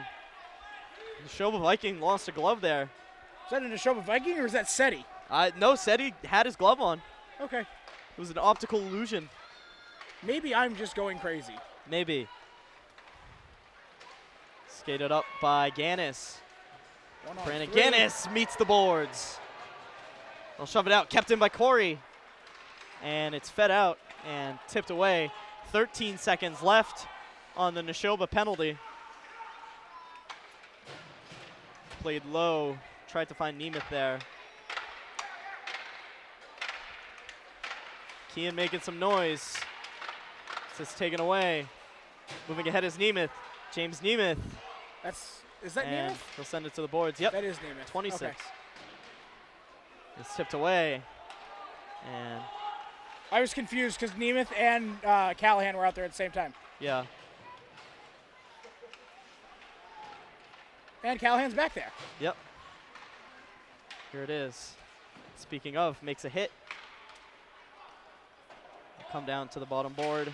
Nashoba Viking lost a glove there. Is that a Nashoba Viking, or is that Seti? No, Seti had his glove on. Okay. It was an optical illusion. Maybe I'm just going crazy. Maybe. Skated up by Gannis. Brandon Gannis meets the boards. They'll shove it out. Kept in by Corey. And it's fed out and tipped away. 13 seconds left on the Nashoba penalty. Played low. Tried to find Nemeth there. Kean making some noise. This is taken away. Moving ahead is Nemeth. James Nemeth. Is that and Nemeth? He'll send it to the boards. Yep. That is Nemeth. 26. Okay. It's tipped away. And I was confused because Nemeth and Callahan were out there at the same time. yeah. And Callahan's back there. Yep. Here it is. Speaking of, makes a hit. Come down to the bottom board.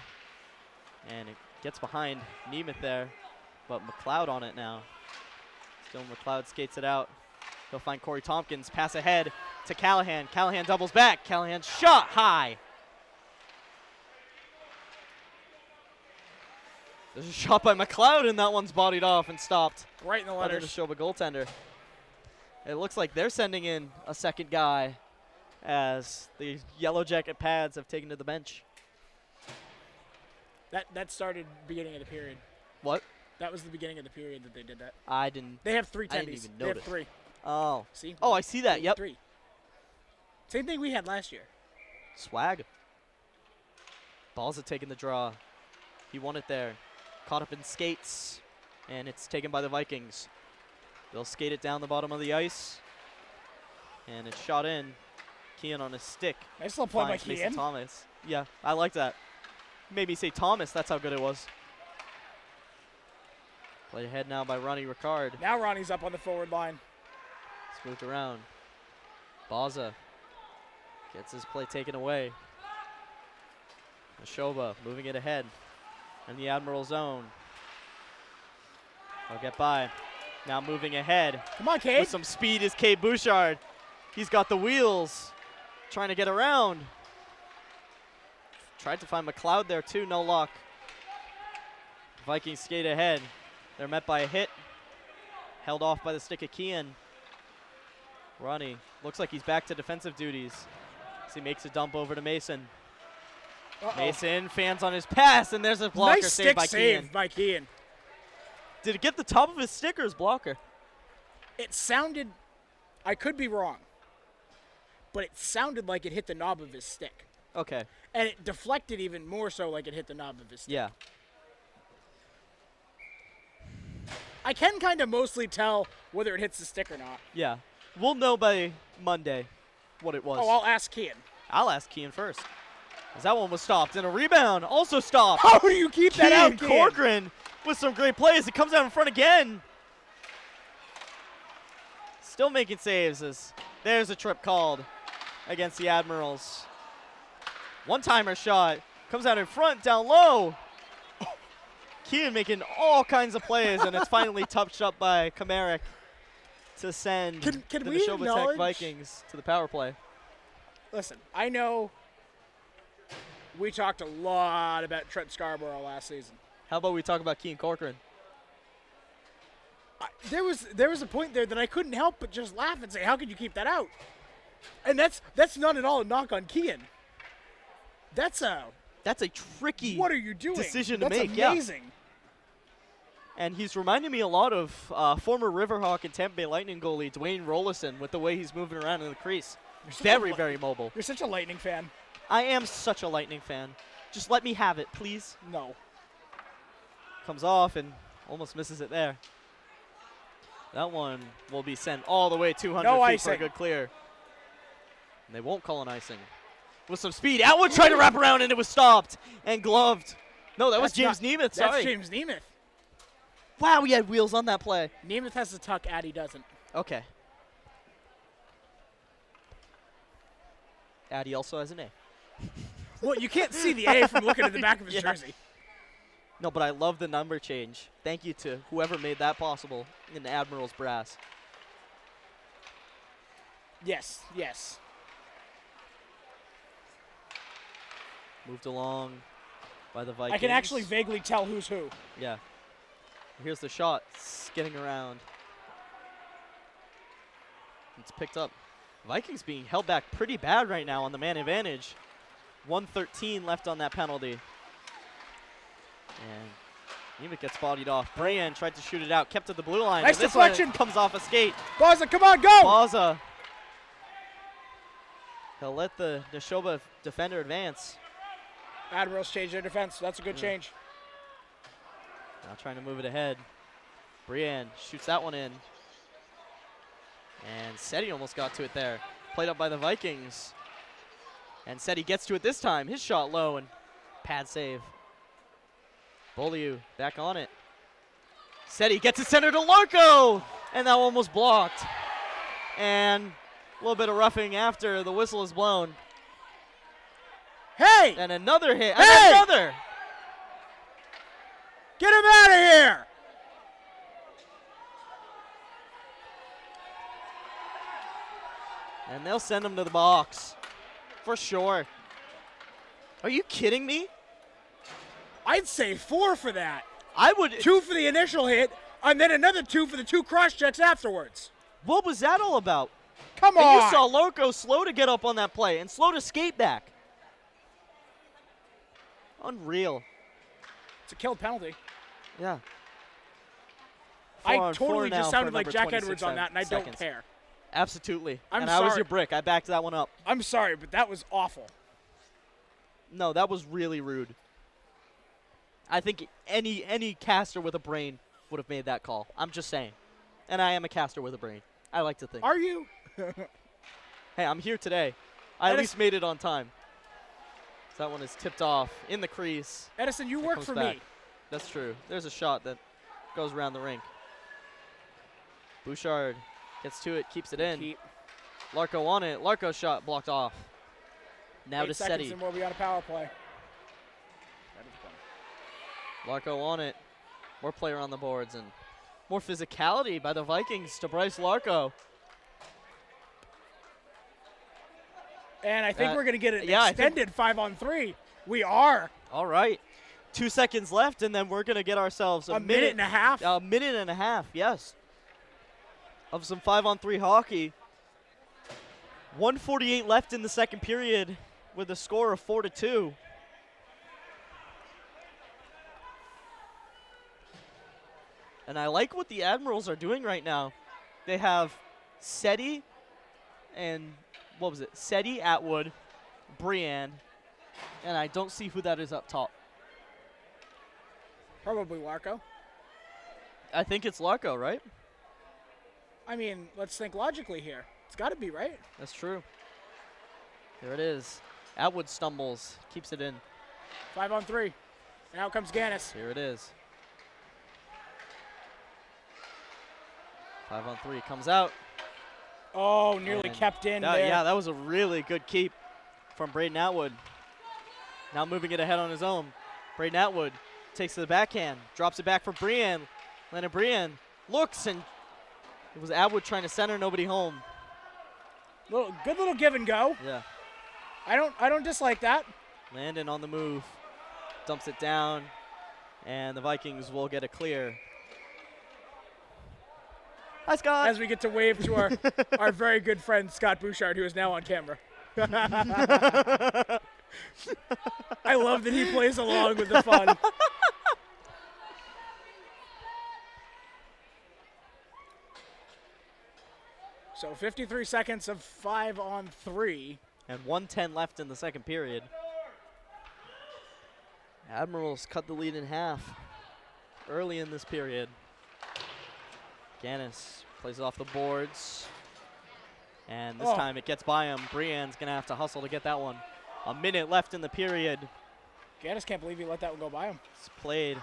And it gets behind Nemeth there. But McLeod on it now. Still McLeod skates it out. He'll find Corey Tompkins. Pass ahead to Callahan. Callahan doubles back. Callahan shot high. There's a shot by McLeod, and that one's bodied off and stopped. Right in the letters. To Nashoba goaltender. It looks like they're sending in a second guy as the Yellow Jacket pads have taken to the bench. That started beginning of the period. What? That was the beginning of the period that they did that. I didn't. They have 3 tendies. I didn't even notice. They have 3. Oh. See? Oh, I see that. Yep. 3. Same thing we had last year. Swag. Balza taking the draw. He won it there. Caught up in skates, and it's taken by the Vikings. They'll skate it down the bottom of the ice, and it's shot in. Kean on his stick. Nice little play by Mason Kean. Thomas. Yeah, I like that. Made me say Thomas. That's how good it was. Played ahead now by Ronnie Ricard. Now Ronnie's up on the forward line. Smoothed around. Balza gets his play taken away. Nashoba moving it ahead in the Admiral zone. They'll get by. Now moving ahead. Come on, Cade. With some speed is Cade Bouchard. He's got the wheels. Trying to get around. Tried to find McLeod there too, no luck. Vikings skate ahead. They're met by a hit. Held off by the stick of Kean. Ronnie looks like he's back to defensive duties. As he makes a dump over to Mason. Mason fans on his pass, and there's a blocker nice saved by Kean. Save by Kean. Did it get the top of his stick or his blocker? It sounded, I could be wrong, but it sounded like it hit the knob of his stick. Okay. And it deflected even more so like it hit the knob of his stick. Yeah. I can kind of mostly tell whether it hits the stick or not. Yeah. We'll know by Monday what it was. Oh, I'll ask Kean. I'll ask Kean first. As that one was stopped, and a rebound also stopped. How do you keep that out, Kian? Corcoran with some great plays. It comes out in front again. Still making saves as there's a trip called against the Admirals. One-timer shot. Comes out in front, down low. Kian making all kinds of plays, and it's finally touched up by Kamaric to send can the we Nashoba Tech acknowledge- Vikings to the power play. Listen, I know we talked a lot about Trent Scarborough last season. How about we talk about Kian Corcoran? There was a point there that I couldn't help but just laugh and say, how could you keep that out? And that's not at all a knock on Kian. That's a tricky what are you doing? decision to That's make. Yeah. amazing. And he's reminding me a lot of former Riverhawk and Tampa Bay Lightning goalie Dwayne Rollison with the way he's moving around in the crease. Very mobile. You're such a Lightning fan. I am such a Lightning fan. Just let me have it, please. No. Comes off and almost misses it there. That one will be sent all the way 200 No feet icing. for a good clear. And they won't call an icing. With some speed, Atwood tried to wrap around and it was stopped and gloved. No, that was James Nemeth. Sorry. That's James Nemeth. Wow, we had wheels on that play. Nemeth has the tuck, Addy doesn't. Okay. Addy also has an A. Well, you can't see the A from looking at the back of his Yeah. jersey. No, but I love the number change. Thank you to whoever made that possible in the Admirals brass. Yes, yes. Moved along by the Vikings. I can actually vaguely tell who's who. Yeah. Here's the shot. Skidding around. It's picked up. Vikings being held back pretty bad right now on the man advantage. 1:13 left on that penalty. And Nemeth gets bodied off. Brian tried to shoot it out. Kept at the blue line. Nice and this deflection. one comes off a skate. Baza, come on, go! Baza. He'll let the Nashoba defender advance. Admirals change their defense. That's a good change. Now trying to move it ahead. Brienne shoots that one in. And Seti almost got to it there. Played up by the Vikings. And Seti gets to it this time. His shot low and pad save. Beaulieu back on it. Seti gets it center to Larco. And that one was blocked. And a little bit of roughing after the whistle is blown. Hey! And another hit. Hey! And another. Get him out of here! And they'll send him to the box. For sure. Are you kidding me? I'd say 4 for that. I would. 2 for the initial hit, and then another 2 for the 2 cross checks afterwards. What was that all about? Come And on! you saw Loco slow to get up on that play and slow to skate back. Unreal. It's a killed penalty. Yeah. I 4 on 4 totally now just for sounded like number Jack 26 Edwards on that, and I don't seconds. care. Absolutely. I'm and I was sorry. your brick. I backed that one up. I'm sorry, but that was awful. No, that was really rude. I think any caster with a brain would have made that call. I'm just saying. And I am a caster with a brain. I like to think. Are you? Hey, I'm here today. I at Edison- least made it on time. So that one is tipped off in the crease. Edison, you It work comes for back. me. That's true. There's a shot that goes around the rink. Bouchard gets to it, keeps it in. Keep. Larco on it. Larco's shot blocked off. Now 8 to seconds Seti. and we'll be on a power play. Larco on it. More player on the boards and more physicality by the Vikings to Bryce Larco. And I think we're going to get an yeah, I think- extended 5-on-3. We are. All right. 2 seconds left, and then we're going to get ourselves A minute and a half. A minute and a half, yes, of some 5-on-3 hockey. 1:48 left in the second period with a score of 4-2. And I like what the Admirals are doing right now. They have Seti and, what was it? Seti, Atwood, Brienne, and I don't see who that is up top. Probably Larco. I think it's Larco, right? I mean, let's think logically here. It's got to be, right? That's true. There it is. Atwood stumbles, keeps it in. 5-on-3. And out comes Gannis. Here it is. 5-on-3 comes out. Oh, nearly And kept in there. Yeah, that was a really good keep from Braden Atwood. Now moving it ahead on his own. Braden Atwood takes to the backhand, drops it back for Brian. Landon Brian looks, and it was Atwood trying to center, nobody home. Good little give and go. Yeah. I don't dislike that. Landon on the move, dumps it down, and the Vikings will get a clear. Hi, Scott. As we get to wave to our very good friend Scott Bouchard, who is now on camera. I love that he plays along with the fun. So 53 seconds of 5-on-3. And 1:10 left in the second period. Admirals cut the lead in half early in this period. Gannis plays it off the boards. And this time it gets by him. Brian's going to have to hustle to get that one. A minute left in the period. Gannis can't believe he let that one go by him. It's played.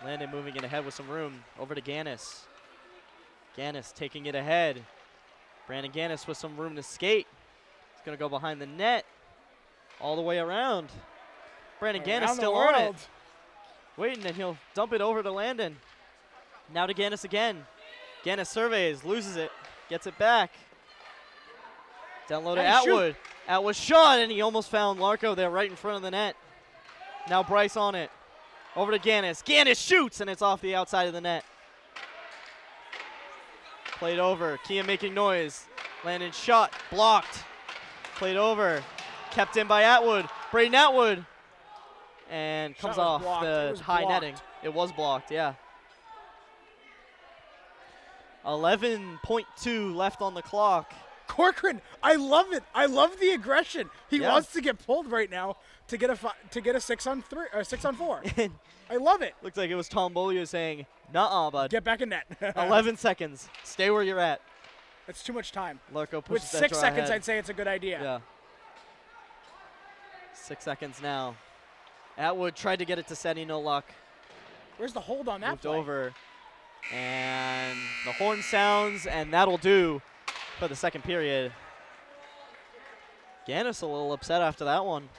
Landon moving it ahead with some room. Over to Gannis. Gannis taking it ahead. Brandon Gannis with some room to skate. He's going to go behind the net. All the way around. Brandon Gannis still on it. Waiting, and he'll dump it over to Landon. Now to Gannis again. Gannis surveys, loses it, gets it back. Down low to Atwood. Atwood shot, and he almost found Larko there right in front of the net. Now Bryce on it. Over to Gannis. Gannis shoots, and it's off the outside of the net. Played over. Kian making noise. Landon shot. Blocked. Played over. Kept in by Atwood. Braden Atwood. And comes off the high netting. It was blocked, yeah. 11.2 left on the clock. Corcoran, I love it. I love the aggression. He wants to get pulled right now to get a 6-on-3 or 6-on-4. I love it. Looks like it was Tom Beaulieu saying, "Nuh-uh, bud. Get back in net." 11 seconds. Stay where you're at. That's too much time. Larko pushes With that 6 draw seconds, ahead. I'd say it's a good idea. Yeah. 6 seconds now. Atwood tried to get it to Seti, no luck. Where's the hold on that Moved play? over. And the horn sounds, and that'll do for the second period. Gannis a little upset after that one.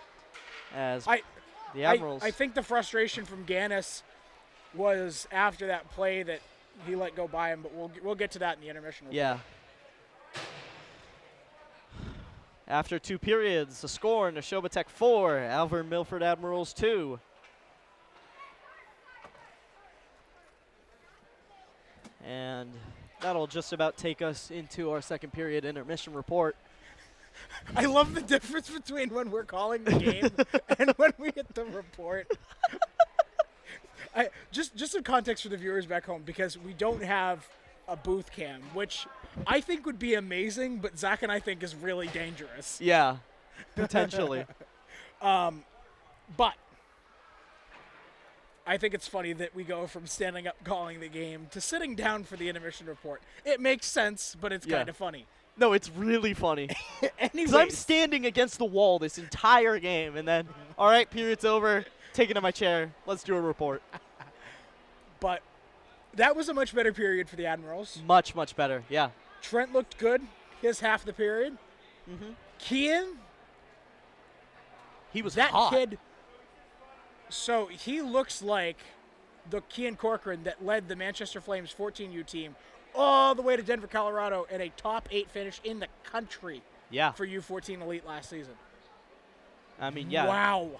As the Admirals. I think the frustration from Gannis was after that play that he let go by him, but we'll get to that in the intermission report. Yeah. After 2 periods, the score, Nashoba Tech 4, Alvirne-Milford Admirals 2. And that'll just about take us into our second period intermission report. I love the difference between when we're calling the game and when we hit the report. Just some context for the viewers back home, because we don't have a booth cam, which I think would be amazing, but Zach and I think is really dangerous. Yeah, potentially. But I think it's funny that we go from standing up calling the game to sitting down for the intermission report. It makes sense, but it's kind of funny. No, it's really funny. Anyways. Because I'm standing against the wall this entire game, and then, all right, period's over, taking to my chair, let's do a report. But that was a much better period for the Admirals. Much, much better, yeah. Trent looked good his half the period. Mm-hmm. Kian, he was that hot. kid. So he looks like the Kian Corcoran that led the Manchester Flames 14U team all the way to Denver, Colorado, and a top 8 finish in the country for U14 Elite last season. I mean, yeah. Wow.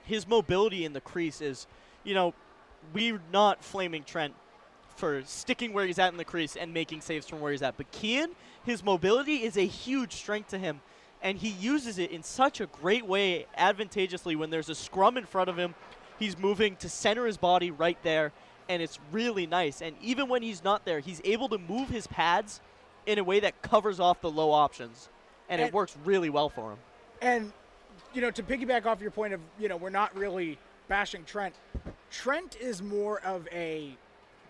His mobility in the crease is, we're not flaming Trent for sticking where he's at in the crease and making saves from where he's at. But Kian, his mobility is a huge strength to him, and he uses it in such a great way, advantageously. When there's a scrum in front of him, he's moving to center his body right there, and it's really nice. And even when he's not there, he's able to move his pads in a way that covers off the low options, and it works really well for him. And, to piggyback off your point of, we're not really bashing Trent. Trent is more of a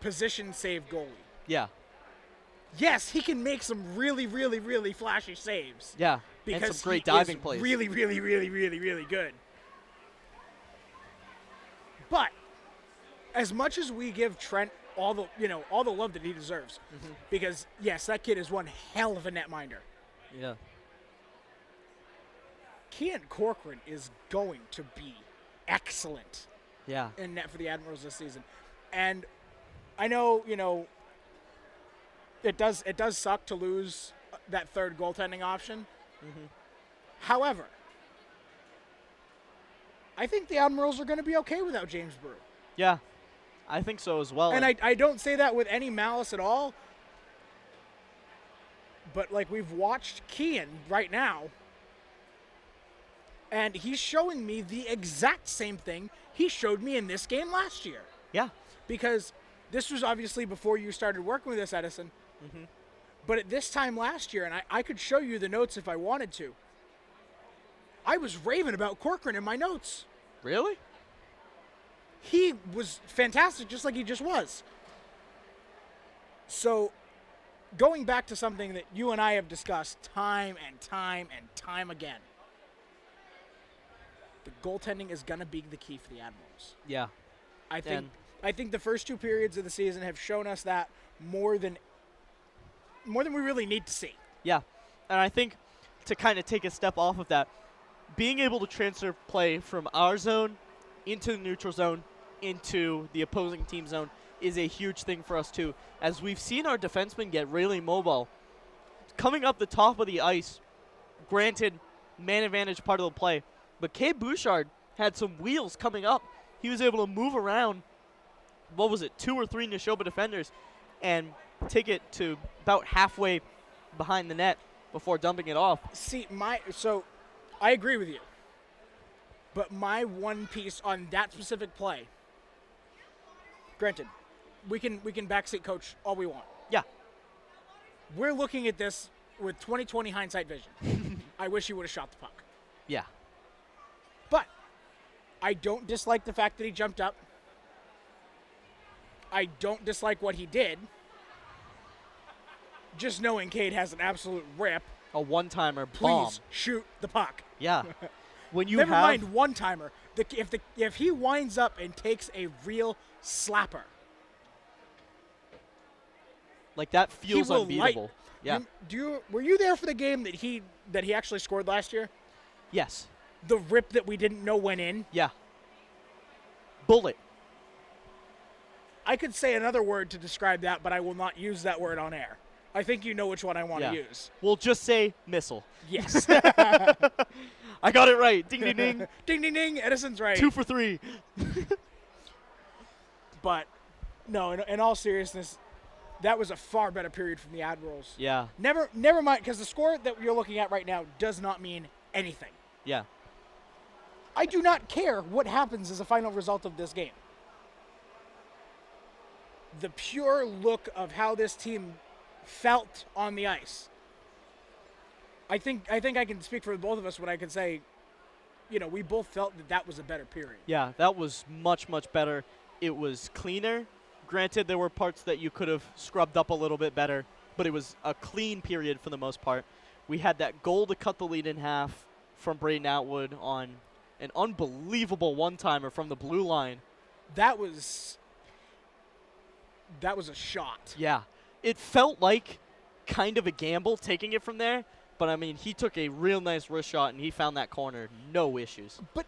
position save goalie. Yeah. yes, he can make some really, really, really flashy saves. Yeah, Because and some great he diving is plays. really, really, really, really, really good. But as much as we give Trent all the love that he deserves, because yes, that kid is one hell of a netminder. Yeah. Cian Corcoran is going to be excellent Yeah. in net for the Admirals this season. And I know, it does suck to lose that third goaltending option. However, I think the Admirals are going to be okay without James Brew. Yeah. I think so as well. And I don't say that with any malice at all. But, like, we've watched Cian right now, and he's showing me the exact same thing he showed me in this game last year. Yeah. Because this was obviously before you started working with us, Edison. But at this time last year, and I could show you the notes if I wanted to, I was raving about Corcoran in my notes. Really? He was fantastic, just like he just was. So, going back to something that you and I have discussed time and time and time again, the goaltending is going to be the key for the Admirals. Yeah. I think the first two periods of the season have shown us that more than we really need to see. Yeah. And I think to kind of take a step off of that, being able to transfer play from our zone into the neutral zone into the opposing team zone is a huge thing for us too. As we've seen our defensemen get really mobile, coming up the top of the ice, granted, man advantage part of the play, but Cade Bouchard had some wheels coming up. He was able to move around, 2 or 3 Nashoba defenders, and take it to about halfway behind the net before dumping it off. See, so I agree with you. But my one piece on that specific play, granted, we can backseat coach all we want. Yeah. We're looking at this with 20/20 hindsight vision. I wish he would have shot the puck. Yeah. But I don't dislike the fact that he jumped up. I don't dislike what he did. Just knowing Cade has an absolute rip. A one-timer Please bomb. shoot the puck. Yeah. When you Never have mind one-timer. If he winds up and takes a real slapper, like that feels he will unbeatable. Yeah. Were you there for the game that he actually scored last year? Yes. The rip that we didn't know went in? Yeah. Bullet. I could say another word to describe that, but I will not use that word on air. I think you know which one I want to use. We'll just say missile. Yes. I got it right. Ding, ding, ding. Ding, ding, ding. Edison's right. 2 for 3. But, no, in all seriousness, that was a far better period from the Admirals. Yeah. Never mind, because the score that you're looking at right now does not mean anything. Yeah. I do not care what happens as a final result of this game. The pure look of how this team felt on the ice. I think I can speak for both of us when I can say, we both felt that was a better period. Yeah, that was much, much better. It was cleaner. Granted, there were parts that you could have scrubbed up a little bit better, but it was a clean period for the most part. We had that goal to cut the lead in half from Braden Atwood on an unbelievable one-timer from the blue line. That was a shot. Yeah. It felt like kind of a gamble taking it from there, but I mean, he took a real nice wrist shot and he found that corner, no issues. But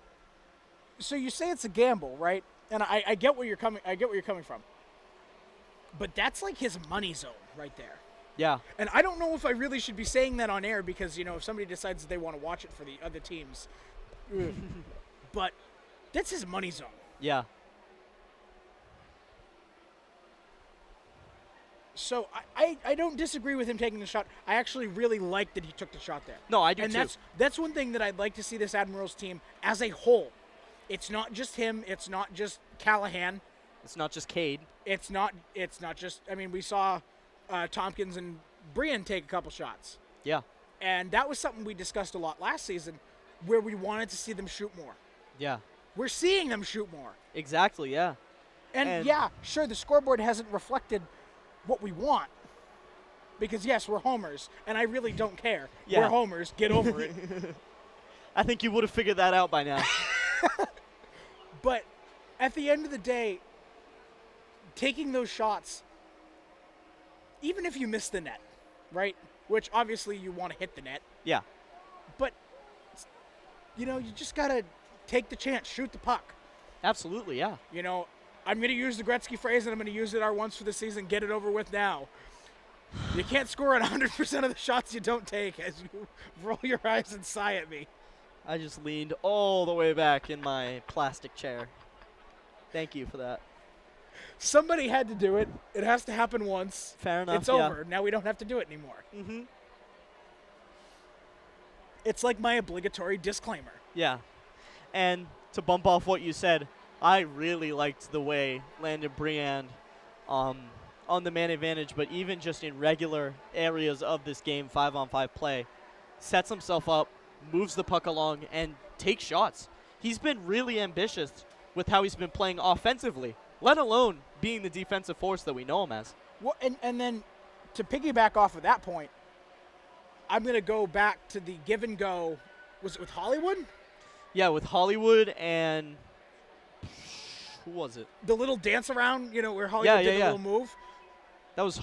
so you say it's a gamble, right? And I get where you're coming. I get where you're coming from. But that's like his money zone right there. Yeah. And I don't know if I really should be saying that on air because if somebody decides they want to watch it for the other teams, but that's his money zone. Yeah. So I don't disagree with him taking the shot. I actually really like that he took the shot there. No, I do and too. that's one thing that I'd like to see this Admirals team as a whole. It's not just him. It's not just Callahan. It's not just Cade. It's not just. I mean, we saw Tompkins and Brian take a couple shots. Yeah. And that was something we discussed a lot last season, where we wanted to see them shoot more. Yeah. We're seeing them shoot more. Exactly. Yeah. And yeah, sure, the scoreboard hasn't reflected what we want. Because, yes, we're homers, and I really don't care. Yeah. We're homers. Get over it. I think you would have figured that out by now. But at the end of the day, taking those shots, even if you miss the net, right? Which obviously you want to hit the net. Yeah. But, you just got to take the chance, shoot the puck. Absolutely, yeah. I'm going to use the Gretzky phrase, and I'm going to use it our once for the season, get it over with now. You can't score on 100% of the shots you don't take as you roll your eyes and sigh at me. I just leaned all the way back in my plastic chair. Thank you for that. Somebody had to do it. It has to happen once. Fair enough, It's over. Now we don't have to do it anymore. Mm-hmm. It's like my obligatory disclaimer. Yeah. And to bump off what you said, I really liked the way Landon Briand on the man advantage, but even just in regular areas of this game, 5-on-5 play, sets himself up, moves the puck along, and takes shots. He's been really ambitious with how he's been playing offensively, let alone being the defensive force that we know him as. Well, and then to piggyback off of that point, I'm going to go back to the give and go. Was it with Hollywood? Yeah, with Hollywood and who was it? The little dance around, where Hollywood did a little move. That was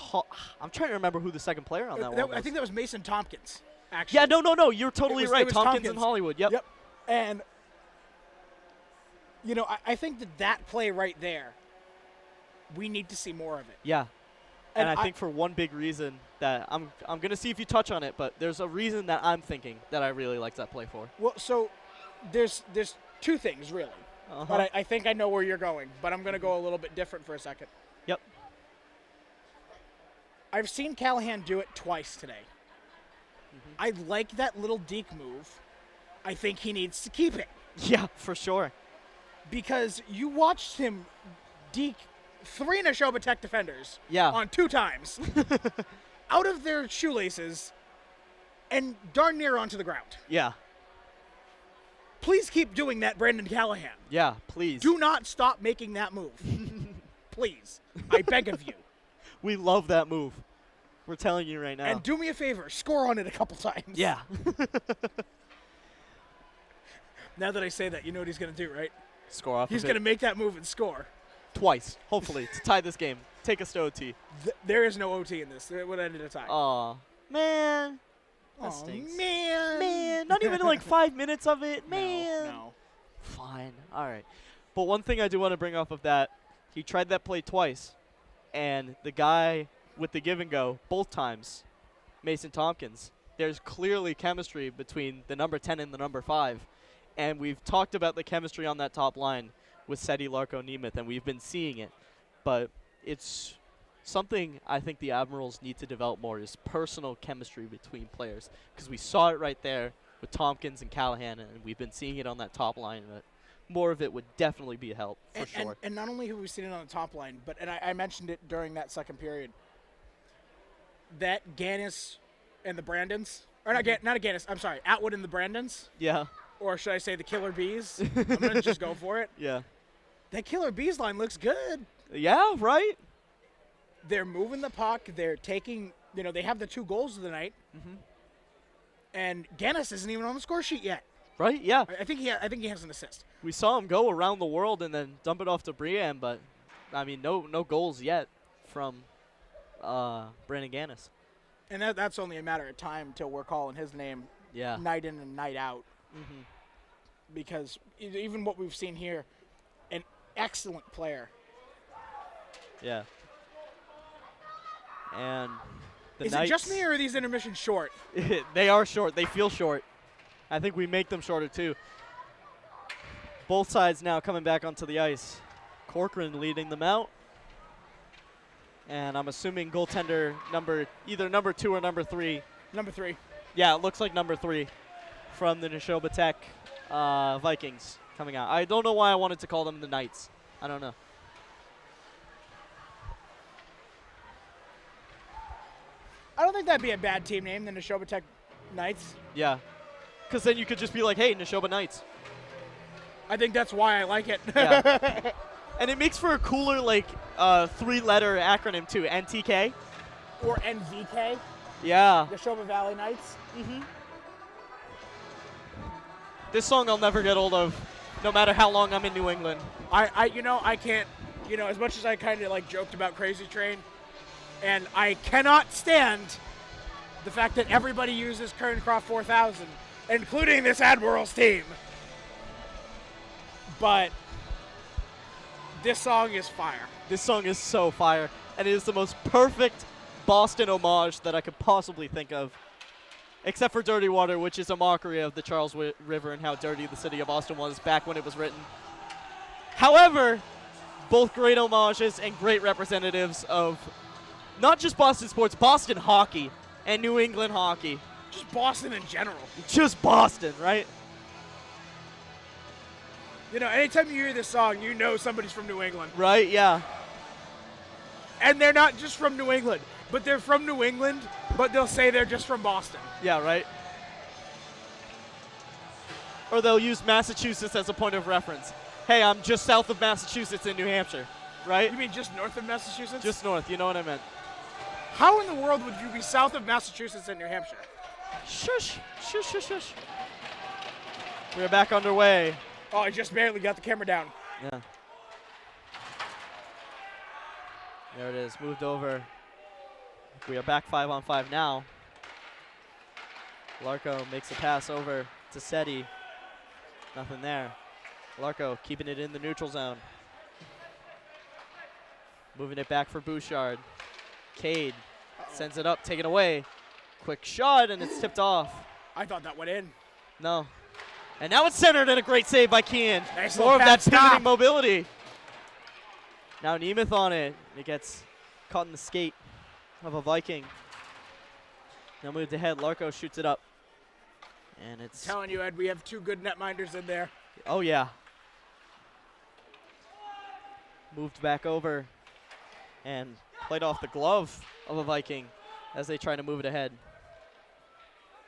I'm trying to remember who the second player on that one was. I think that was Mason Tompkins, actually. Yeah, no, you're totally right. It was Tompkins and Hollywood, yep. And, I think that play right there, we need to see more of it. Yeah. And I think for one big reason that I'm going to see if you touch on it, but there's a reason that I'm thinking that I really like that play for. Well, so there's two things, really. Uh-huh. But I think I know where you're going, but I'm going to go a little bit different for a second. Yep. I've seen Callahan do it twice today. Mm-hmm. I like that little deke move. I think he needs to keep it. Yeah, for sure. Because you watched him deke 3 Nashoba Tech defenders on 2 times out of their shoelaces and darn near onto the ground. Yeah. Please keep doing that, Brandon Callahan. Yeah, please. Do not stop making that move. Please. I beg of you. We love that move. We're telling you right now. And do me a favor, score on it a couple times. Yeah. Now that I say that, you know what he's going to do, right? Score off. He's going to make that move and score. Twice, hopefully, to tie this game. Take us to OT. There is no OT in this. It would end in a tie. Aw, man. That stinks. Man. Not even like 5 minutes of it. Man. No. Fine. All right. But one thing I do want to bring off of that, he tried that play twice. And the guy with the give and go, both times, Mason Tompkins, there's clearly chemistry between the number 10 and the number 5. And we've talked about the chemistry on that top line with Seti, Larko, Nemeth, and we've been seeing it. But it's something I think the Admirals need to develop more is personal chemistry between players. Because we saw it right there with Tompkins and Callahan, and we've been seeing it on that top line. But more of it would definitely be a help, for sure. And not only have we seen it on the top line, but I mentioned it during that second period, that Gannis and the Brandons, or not Gannis, I'm sorry, Atwood and the Brandons. Yeah. Or should I say the Killer Bees? I'm going to just go for it. Yeah. That Killer Bees line looks good. Yeah, right? They're moving the puck. They're taking, they have the 2 goals of the night. Mm-hmm. And Gannis isn't even on the score sheet yet. Right, yeah. I think he has an assist. We saw him go around the world and then dump it off to Briand, but, I mean, no goals yet from Brandon Gannis. And that's only a matter of time until we're calling his name night in and night out. Mm-hmm. Because even what we've seen here, an excellent player. Yeah. And the Is it just me or are these intermissions short? They are short. They feel short. I think we make them shorter too. Both sides now coming back onto the ice. Corcoran leading them out. And I'm assuming goaltender either number 2 or number 3. Number 3. Yeah, it looks like number 3 from the Nashoba Tech Vikings coming out. I don't know why I wanted to call them the Knights. I don't know. I don't think that'd be a bad team name, the Nashoba Tech Knights. Yeah. Because then you could just be like, hey, Nashoba Knights. I think that's why I like it. Yeah. And it makes for a cooler, 3-letter acronym, too. NTK. or NVK, Yeah. Nashoba Valley Knights. This song I'll never get old of, no matter how long I'm in New England. I can't, as much as I kind of like joked about Crazy Train, and I cannot stand the fact that everybody uses Kerncroft 4000, including this Admirals team. But this song is fire. This song is so fire, and it is the most perfect Boston homage that I could possibly think of. Except for Dirty Water, which is a mockery of the Charles River and how dirty the city of Boston was back when it was written. However, both great homages and great representatives of not just Boston sports, Boston hockey and New England hockey. Just Boston in general. Just Boston, right? Anytime you hear this song, you know somebody's from New England. Right, yeah. And they're not just from New England, but they're from New England, but they'll say they're just from Boston. Yeah, right. Or they'll use Massachusetts as a point of reference. Hey, I'm just south of Massachusetts in New Hampshire, right? You mean just north of Massachusetts? Just north, you know what I meant. How in the world would you be south of Massachusetts in New Hampshire? Shush, shush, shush, shush. We're back underway. Oh, I just barely got the camera down. Yeah. There it is, moved over. We are back 5-on-5 now. Larko makes a pass over to Seti. Nothing there. Larko keeping it in the neutral zone. Moving it back for Bouchard. Cade sends it up, taken away. Quick shot, and it's tipped off. I thought that went in. No. And now it's centered, and a great save by Kean. Nice More of that stop. pivoting mobility. Now Nemeth on it. It gets caught in the skate of a Viking. Now moved ahead. Larko shoots it up. And it's... I'm telling you, Ed, we have two good netminders in there. Oh, yeah. Moved back over and played off the glove of a Viking as they try to move it ahead.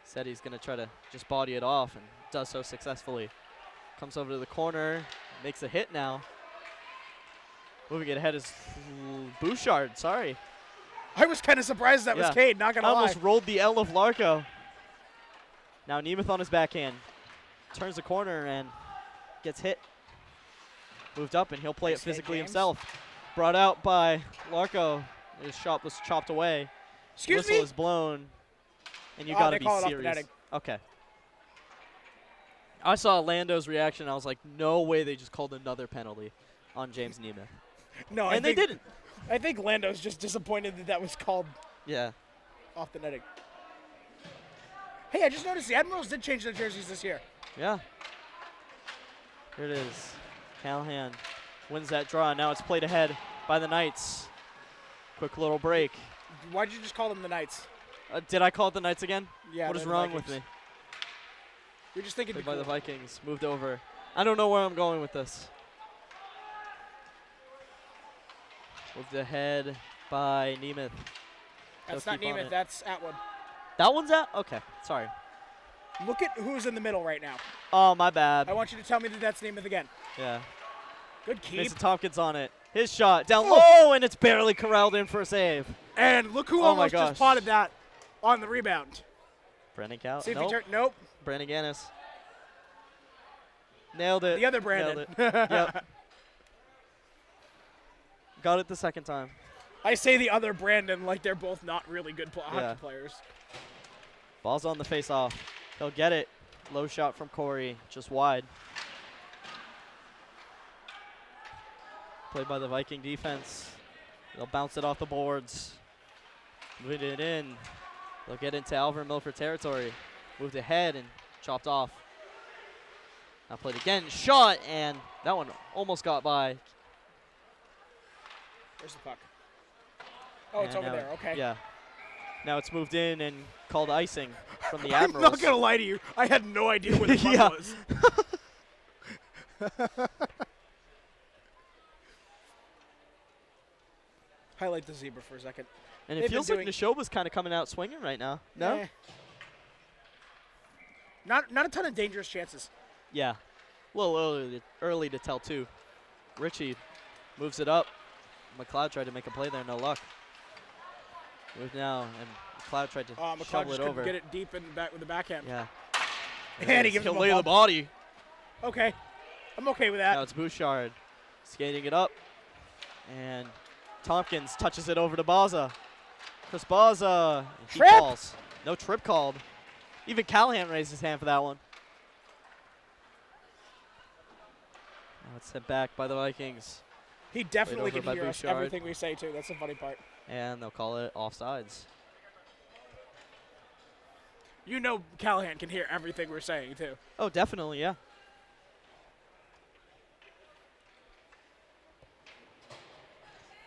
Said he's going to try to just body it off and does so successfully. Comes over to the corner, makes a hit now. Moving it ahead is Bouchard, sorry. I was kind of surprised that was Cade, not going to lie. Almost rolled the L of Larko. Now Nemeth on his backhand. Turns the corner and gets hit. Moved up, and he'll play it physically himself. Brought out by Larko. His shot was chopped away. Excuse me? Whistle is blown. And you got to be serious. Okay. I saw Lando's reaction. I was like, no way they just called another penalty on James Nemeth. No, and they didn't. I think Lando's just disappointed that was called off the netting. Hey, I just noticed the Admirals did change their jerseys this year. Yeah. Here it is. Callahan wins that draw. Now it's played ahead by the Knights. Quick little break. Why'd you just call them the Knights? Did I call it the Knights again? Yeah. What is wrong with me? You're just thinking played by the Vikings. Moved over. I don't know where I'm going with this. Moved ahead by Nemeth. That's not Nemeth. That's Atwood. That one's out? Okay. Sorry. Look at who's in the middle right now. Oh, my bad. I want you to tell me that that's Nemeth again. Yeah. Good keep. Mason Tompkins on it. His shot down low, and it's barely corralled in for a save. And look who almost just potted that on the rebound. Brandon Cow. See if he nope. Brandon Gannis. Nailed it. The other Brandon. Yep. Got it the second time. I say the other Brandon like they're both not really good hockey players. Ball's on the face-off. He'll get it. Low shot from Corey, just wide. Played by the Viking defense. They'll bounce it off the boards. Moving it in. They'll get into Alvirne-Milford territory. Moved ahead and chopped off. Now played again. Shot, and that one almost got by. Where's the puck? Oh, it's over there. Okay. Yeah. Now it's moved in and called icing from the I'm Admirals. not going to lie to you. I had no idea where the puck was. Highlight the zebra for a second. And it feels like Nashoba's kind of coming out swinging right now. No? Not a ton of dangerous chances. Yeah. A little early to tell, too. Richie moves it up. McLeod tried to make a play there, no luck. Move now, and McLeod tried to McLeod shovel just it couldn't over. get it deep in the back with the backhand. Yeah. And he gives He'll him a lay the bump. body. Okay. I'm okay with that. Now it's Bouchard skating it up. And Tompkins touches it over to Baza. Chris Baza. He Trip! falls. No trip called. Even Callahan raised his hand for that one. Now it's sent back by the Vikings. He definitely over can by hear us, Bouchard. everything we say, too. That's the funny part. And they'll call it offsides. You know Callahan can hear everything we're saying, too. Oh, definitely, yeah.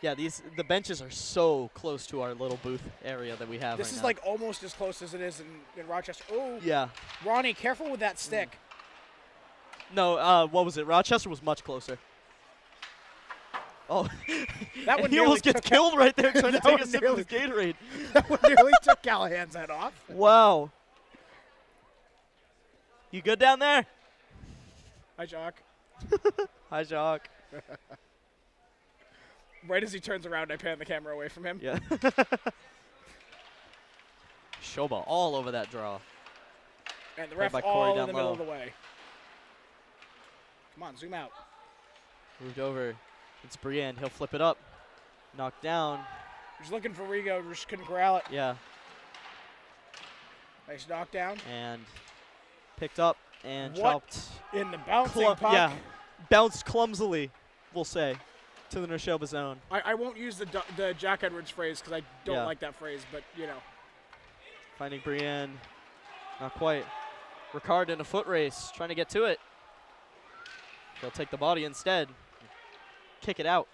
Yeah, the benches are so close to our little booth area that we have This right is now. like almost as close as it is in Rochester. Oh, Yeah. Ronnie, careful with that stick. No, what was it? Rochester was much closer. Oh, That and one he nearly almost gets took killed right there trying to That take one a sip nearly- of his Gatorade. That one nearly took Callahan's head off. Wow. You good down there? Hi, Jock. Hi, Jock. Right as he turns around, I pan the camera away from him. Yeah. Shoba all over that draw. And the Played ref by Corey all in down the middle low. of the way. Come on, zoom out. Moved over. It's Brienne. He'll flip it up. Knocked down. Just looking for Rigo, just couldn't corral it. Yeah. Nice knockdown. And picked up and What? chopped. In the bouncing puck. Yeah. Bounced clumsily, we'll say, to the Nashoba zone. I won't use the Jack Edwards phrase because I don't Yeah. like that phrase, but, you know. Finding Brienne. Not quite. Ricard in a foot race, trying to get to it. He'll take the body instead. Kick it out.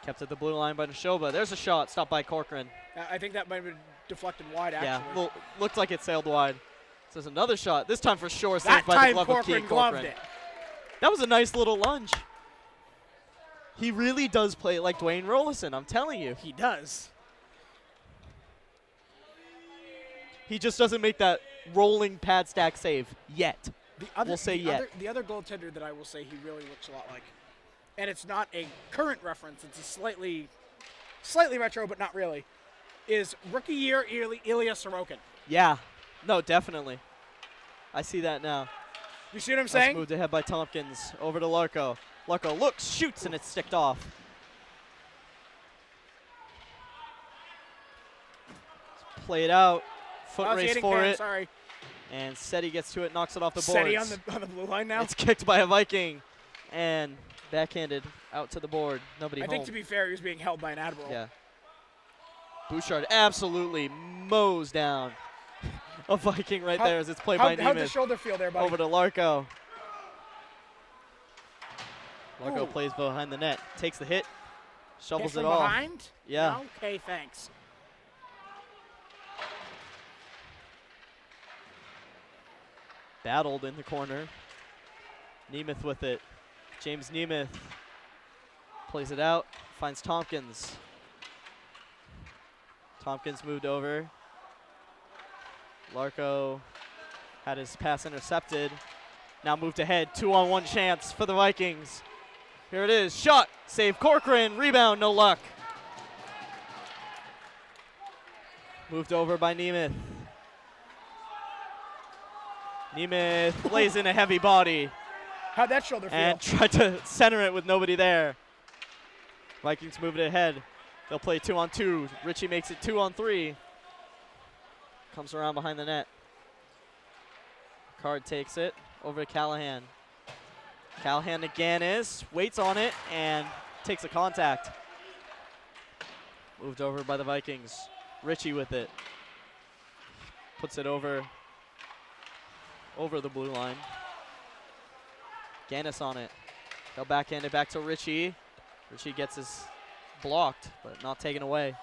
Kept at the blue line by Nashoba. There's a shot, stopped by Corcoran. I think that might have been deflected wide, actually. Yeah, well, looked like it sailed wide. So there's another shot. This time for sure, that saved by time the glove of Corcoran Keith gloved Corcoran. it. That was a nice little lunge. He really does play like Dwayne Rollison, I'm telling you. He does. He just doesn't make that rolling pad stack save yet. We'll say yet. The other goaltender that I will say he really looks a lot like, and it's not a current reference, it's a slightly retro, but not really, is rookie year Ilya Sorokin. Yeah. No, definitely. I see that now. You see what I'm That's saying? moved ahead by Tompkins. Over to Larko. Larko looks, shoots, and it's sticked off. Play it out. Foot I was race hitting for Pan, it. Sorry. And Seti gets to it, knocks it off the boards. Seti on the blue line now. It's kicked by a Viking. And backhanded out to the board. Nobody I home. think to be fair, he was being held by an Admiral. Yeah. Bouchard absolutely mows down a Viking right there as it's played by How'd the Nemeth. shoulder feel there, buddy? Over to Larko. Larko Ooh. plays behind the net. Takes the hit. Shovels Hit it from off. behind? Yeah. No? Okay, thanks. Battled in the corner. Nemeth with it. James Nemeth plays it out. Finds Tompkins. Tompkins moved over. Larko had his pass intercepted. Now moved ahead. 2-on-1 chance for the Vikings. Here it is. Shot. Save Corcoran. Rebound. No luck. Moved over by Nemeth. Nemeth lays in a heavy body How'd that shoulder feel? and tried to center it with nobody there. Vikings move it ahead. They'll play 2-on-2. Richie makes it 2-on-3. Comes around behind the net. Card takes it over to Callahan. Callahan again waits on it and takes a contact. Moved over by the Vikings. Richie with it. Puts it over the blue line. Gannis on it. They'll backhand it back to Richie. Richie gets his blocked, but not taken away.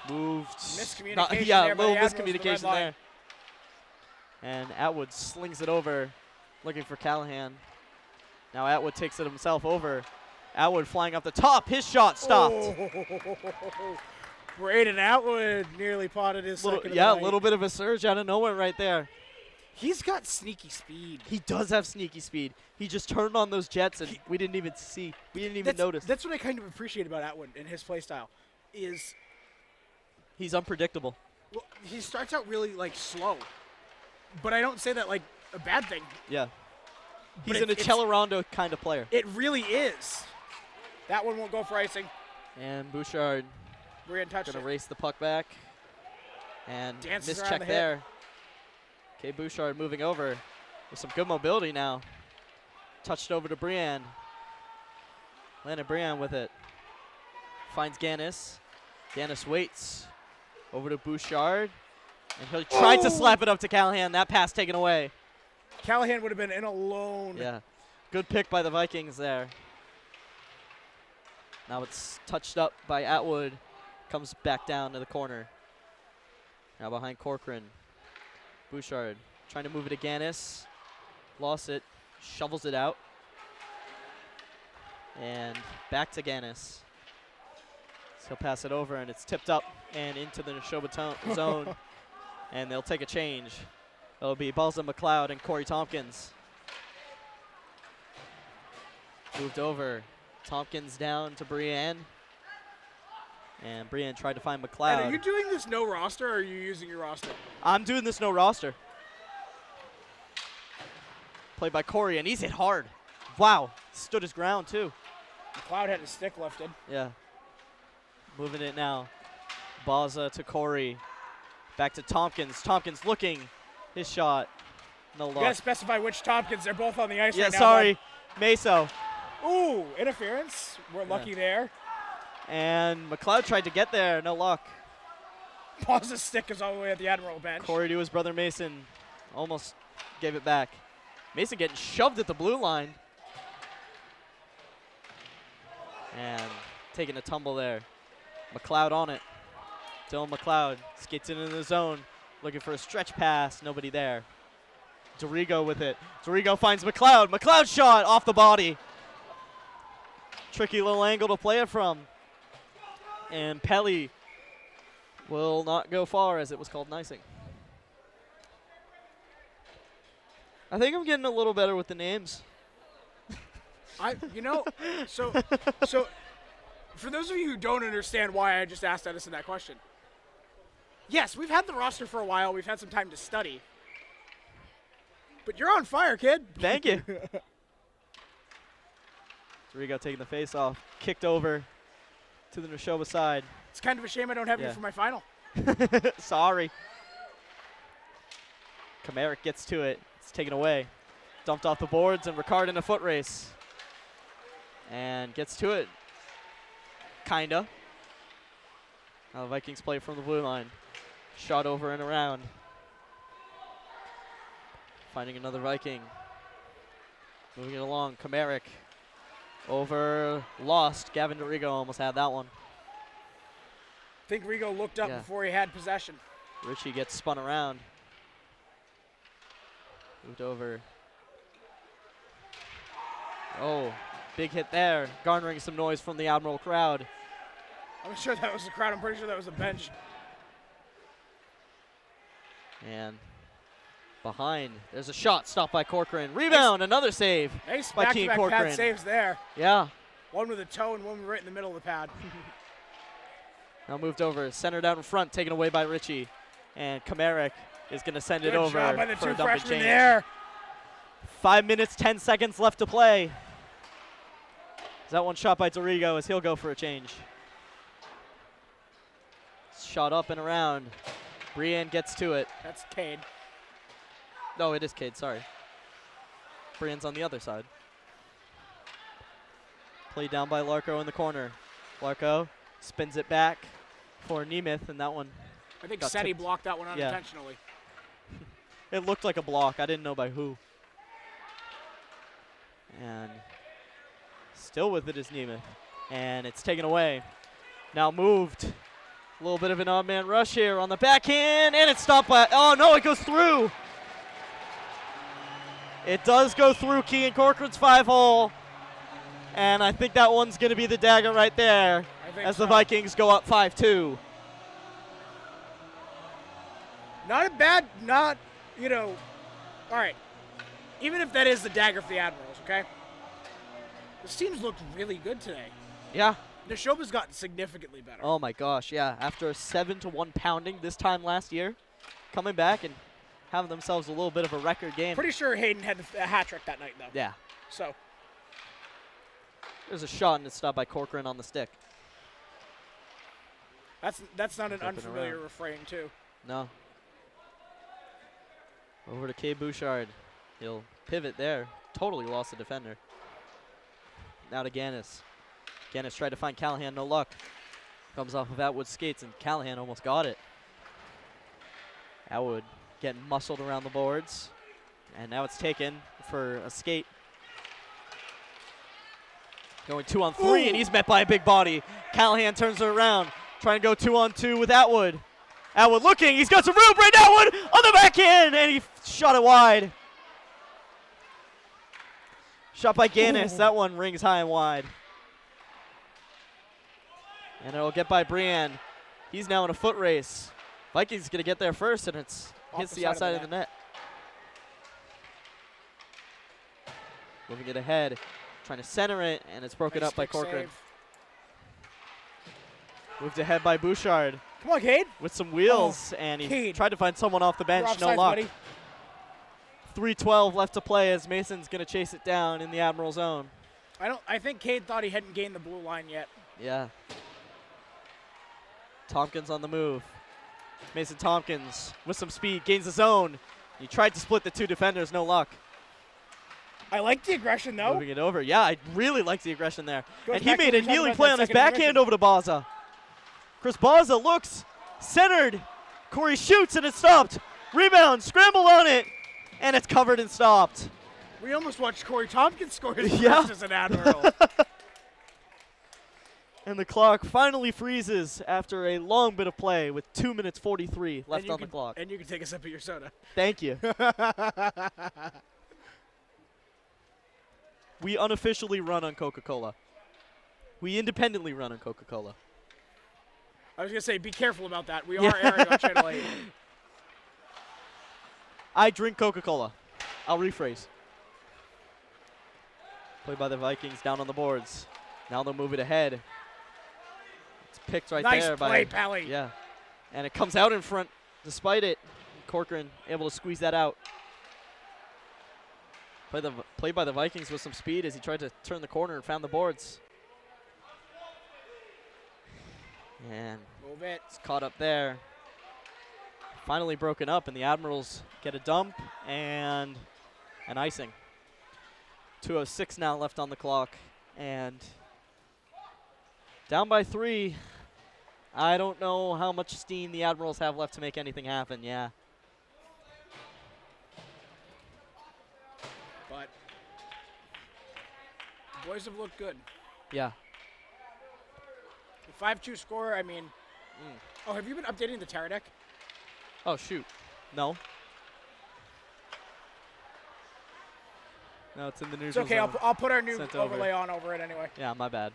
Moved. Miscommunication Yeah, there by little the Admirals to the red miscommunication line. there. And Atwood slings it over, looking for Callahan. Now Atwood takes it himself over. Atwood flying off the top. His shot stopped. Oh. Braden Atwood nearly potted his second of the Yeah, a night. little bit of a surge out of nowhere right there. He's got sneaky speed. He does have sneaky speed. He just turned on those jets and we didn't even see. We didn't even notice. That's what I kind of appreciate about Atwood and his play style is He's unpredictable. Well, he starts out really like slow, but I don't say that like a bad thing. Yeah. But He's an Accelerando kind of player. It really is. That one won't go for icing. And Bouchard Brienne touched going it. to race the puck back. And Dances around mischeck the hip. there. Okay, Bouchard moving over with some good mobility now. Touched over to Brienne. Landed Brienne with it. Finds Gannis. Gannis waits. Over to Bouchard. And he'll try to slap it up to Callahan. That pass taken away. Callahan would have been in alone. Yeah. Good pick by the Vikings there. Now it's touched up by Atwood. Comes back down to the corner. Now behind Corcoran. Bouchard trying to move it to Gannis. Lost it. Shovels it out. And back to Gannis. So he'll pass it over, and it's tipped up and into the Nashoba zone. And they'll take a change. It'll be Balza McLeod and Corey Tompkins. Moved over. Tompkins down to Brienne. And Brienne tried to find McLeod. And are you doing this no roster, or are you using your roster? I'm doing this no roster. Played by Corey, and he's hit hard. Wow. Stood his ground, too. McLeod had his stick lifted. Yeah. Moving it now. Balza to Corey. Back to Tompkins. Tompkins looking. His shot. No luck. You gotta specify which Tompkins. They're both on the ice Yeah, right now. sorry. Meso. Ooh, interference. We're lucky there. And McLeod tried to get there. No luck. Balza's stick is all the way at the Admiral bench. Corey to his brother Mason. Almost gave it back. Mason getting shoved at the blue line. And taking a tumble there. McLeod on it. Dylan McLeod skates into the zone. Looking for a stretch pass. Nobody there. Dorigo with it. Dorigo finds McLeod. McLeod shot off the body. Tricky little angle to play it from. And Pelly will not go far, as it was called icing. I think I'm getting a little better with the names. So for those of you who don't understand why I just asked Edison that question, yes, we've had the roster for a while. We've had some time to study. But you're on fire, kid. Thank you. Dorigo taking the face off. Kicked over to the Nashoba side. It's kind of a shame I don't have you for my final. Sorry. Kamarick gets to it. It's taken away. Dumped off the boards, and Ricard in a foot race. And gets to it. Kinda. Now the Vikings play from the blue line. Shot over and around. Finding another Viking. Moving it along. Kamarick. Over. Lost. Gavin Dorigo almost had that one. I think Rigo looked up before he had possession. Richie gets spun around. Moved over. Oh, big hit there. Garnering some noise from the Admiral crowd. I'm sure that was the crowd. I'm pretty sure that was the bench. And behind, there's a shot stopped by Corcoran. Rebound, another save Nice by Keane back-to-back Corcoran. pad saves there. Yeah. One with a toe and one right in the middle of the pad. Now moved over, centered out in front, taken away by Richie. And Kamarick is going to send Good it over job by the for two a dump and freshmen change. there. 5 minutes, 10 seconds left to play. That one shot by Dorigo as he'll go for a change. Shot up and around. Brienne gets to it. That's Cade. No, it is Cade, sorry. Brienne's on the other side. Played down by Larko in the corner. Larko spins it back for Nemeth, and that one. I think got Seti tipped. blocked that one unintentionally. It looked like a block. I didn't know by who. And still with it is Nemeth. And it's taken away. Now moved. A little bit of an odd man rush here on the backhand, and it's stopped by, oh no, it goes through. It does go through Keane Corcoran's 5-hole. And I think that one's going to be the dagger right there as the Vikings go up 5-2. Not a bad, all right. Even if that is the dagger for the Admirals, okay? This team's looked really good today. Yeah. Nashoba's gotten significantly better. Oh my gosh, yeah. After a 7-1 pounding this time last year, coming back and having themselves a little bit of a record game. Pretty sure Hayden had a hat trick that night, though. Yeah. So. There's a shot and it's stopped by Corcoran on the stick. That's not an Flipping unfamiliar around. refrain, too. No. Over to K. Bouchard. He'll pivot there. Totally lost the defender. Now to Gannis. Gannis tried to find Callahan, no luck. Comes off of Atwood's skates, and Callahan almost got it. Atwood getting muscled around the boards. And now it's taken for a skate. Going 2-on-3, and he's met by a big body. Callahan turns it around, trying to go 2-on-2 with Atwood. Atwood looking, he's got some room, Brayden Atwood on the backhand, and he shot it wide. Shot by Gannis, that one rings high and wide. And it'll get by Brian. He's now in a foot race. Vikings gonna get there first, and it's hits the outside of the net. Moving it ahead, trying to center it, and it's broken up by Corcoran. Moved ahead by Bouchard. Come on, Cade. With some wheels, and he Cade. tried to find someone off the bench, no Offsides, luck. buddy. 3:12 left to play as Mason's gonna chase it down in the Admiral zone. I think Cade thought he hadn't gained the blue line yet. Yeah. Tompkins on the move. Mason Tompkins with some speed gains the zone. He tried to split the two defenders, no luck. I like the aggression, though. Moving it over. Yeah, I really like the aggression there. Goes And he back to made what a we talked kneeling about play that on his second backhand aggression. over to Baza. Chris Baza looks centered. Corey shoots and it's stopped. Rebound, scrambled on it, and it's covered and stopped. We almost watched Corey Tompkins score his Yeah. first as an Admiral. And the clock finally freezes after a long bit of play with 2 minutes 43 left on the clock. And you can take a sip of your soda. Thank you. We unofficially run on Coca-Cola. We independently run on Coca-Cola. I was going to say, be careful about that. We are airing on Channel 8. I drink Coca-Cola. I'll rephrase. Played by the Vikings down on the boards. Now they'll move it ahead. It's picked right Nice there play, by Pally. Yeah. And it comes out in front despite it. Corcoran able to squeeze that out. Played by the Vikings with some speed as he tried to turn the corner and found the boards. And Move it. it's caught up there. Finally broken up, and the Admirals get a dump and an icing. 2:06 now left on the clock, and down by 3. I don't know how much steam the Admirals have left to make anything happen. Yeah. But the boys have looked good. Yeah. The 5-2 score, I mean. Oh, have you been updating the tower deck? Oh, shoot. No. No, it's in the news. It's okay. I'll put our new Sent overlay over. on over it anyway. Yeah, my bad.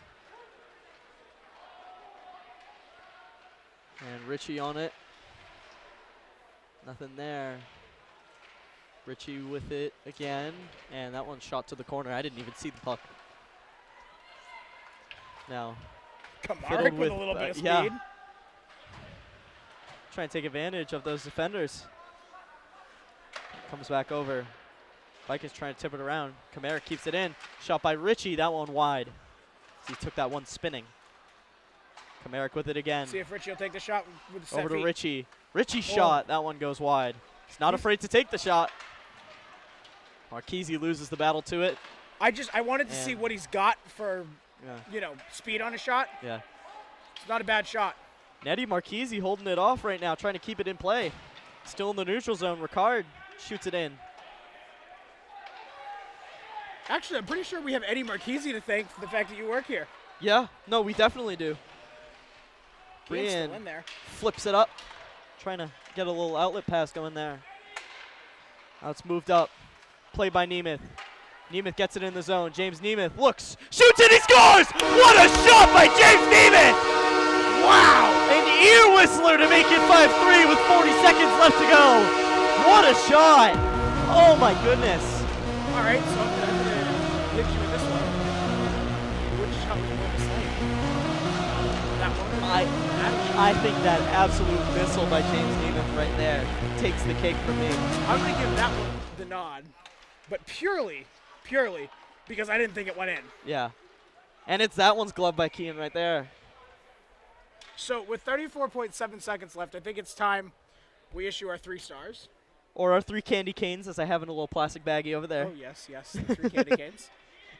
And Richie on it. Nothing there. Richie with it again. And that one shot to the corner. I didn't even see the puck. Now, Kamaric with a little bit of speed. yeah. Trying to take advantage of those defenders. Comes back over. Vikings trying to tip it around. Kamaric keeps it in. Shot by Richie. That one wide. He took that one spinning. Kamaric with it again. See if Richie will take the shot with the set Over to feet. Richie. Richie shot. That one goes wide. He's not afraid to take the shot. Marchese loses the battle to it. I wanted to see what he's got for, Yeah. speed on a shot. Yeah. It's not a bad shot. Nettie Marchese holding it off right now, trying to keep it in play. Still in the neutral zone. Ricard shoots it in. Actually, I'm pretty sure we have Eddie Marchese to thank for the fact that you work here. Yeah. No, we definitely do. Kane's still Brian in there. flips it up. Trying to get a little outlet pass going there. Now it's moved up. Play by Nemeth. Nemeth gets it in the zone. James Nemeth looks, shoots and he scores! What a shot by James Nemeth! Wow! An ear whistler to make it 5-3 with 40 seconds left to go. What a shot! Oh my goodness. All right, so I'm going to hit you with this one. Which shot was more that one. I think that absolute missile by James Nemeth right there takes the cake for me. I'm going to give that one the nod, but purely because I didn't think it went in. Yeah. And it's that one's glove by Kean right there. So with 34.7 seconds left, I think it's time we issue our 3 stars. Or our 3 candy canes, as I have in a little plastic baggie over there. Oh, yes, the 3 candy canes.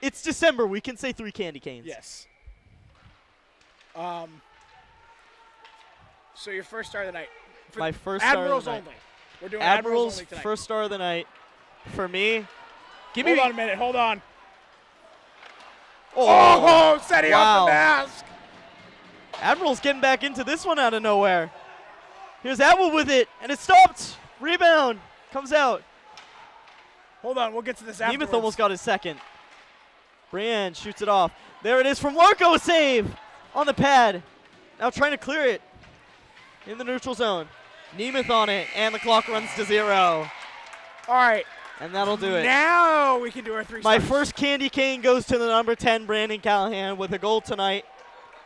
It's December. We can say 3 candy canes. Yes. So your first star of the night. My first star Admirals of the night. only. We're doing Admirals only tonight. first star of the night. For me, Hold on a minute. Hold on. Oh, setting wow. up the mask. Admirals getting back into this one out of nowhere. Here's Atwood with it, and it stopped. Rebound. Comes out. Hold on. We'll get to this afterwards. Nemeth almost got his second. Brienne shoots it off. There it is from Larko. A save on the pad. Now trying to clear it in the neutral zone. Nemeth on it, and the clock runs to 0. All right. And that'll do it. Now we can do our 3 stars. My first candy cane goes to the number 10, Brandon Callahan, with a goal tonight.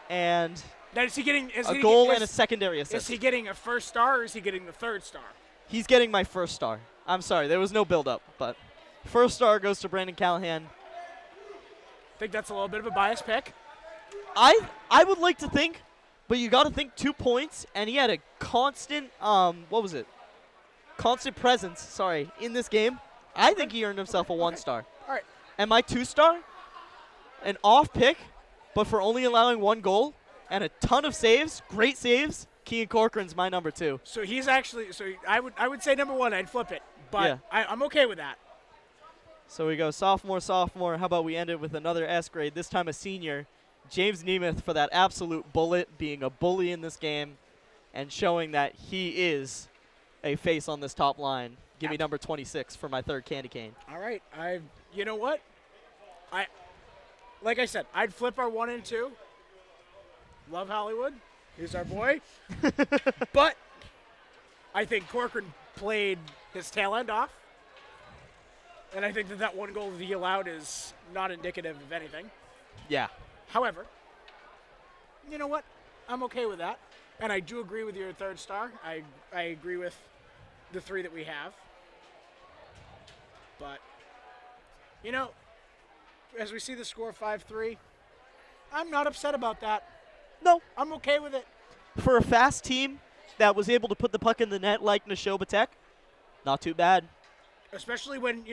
And now is he getting a goal and a secondary assist. Is he getting a first star or is he getting the 3rd star? He's getting my first star. I'm sorry, there was no build-up, but first star goes to Brandon Callahan. I think that's a little bit of a biased pick. I would like to think, but you got to think 2 points, and he had a constant, constant presence, in this game. I think he earned himself a 1 star. All right. And my 2 star, an off pick, but for only allowing 1 goal and a ton of saves, great saves, Kean Corcoran's my number 2. So he's actually, I would say number 1, I'd flip it, but Yeah. I'm okay with that. So we go sophomore. How about we end it with another S grade, this time a senior, James Nemeth, for that absolute bullet, being a bully in this game and showing that he is a face on this top line. Give me number 26 for my 3rd candy cane. All right. You know what? Like I said, I'd flip our 1 and 2. Love Hollywood. He's our boy. But I think Corcoran played his tail end off. And I think that 1 goal that he allowed is not indicative of anything. Yeah. However, you know what? I'm okay with that. And I do agree with your 3rd star. I agree with the 3 that we have. But, as we see the score 5-3, I'm not upset about that. No. I'm okay with it. For a fast team that was able to put the puck in the net like Nashoba Tech, not too bad. Especially when,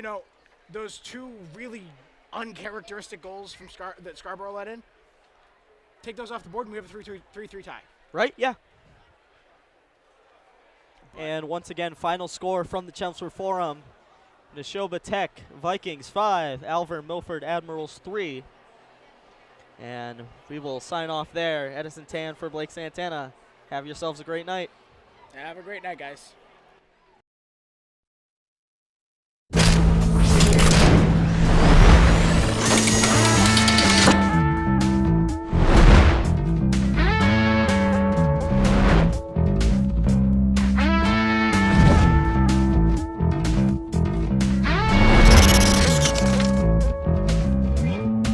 those 2 really uncharacteristic goals from that Scarborough let in, take those off the board and we have a 3-3 tie. Right? Yeah. And once again, final score from the Chelmsford Forum. Nashoba Tech, Vikings 5, Alvirne-Milford Admirals 3. And we will sign off there. Edison Tan for Blake Santana. Have yourselves a great night. Have a great night, guys.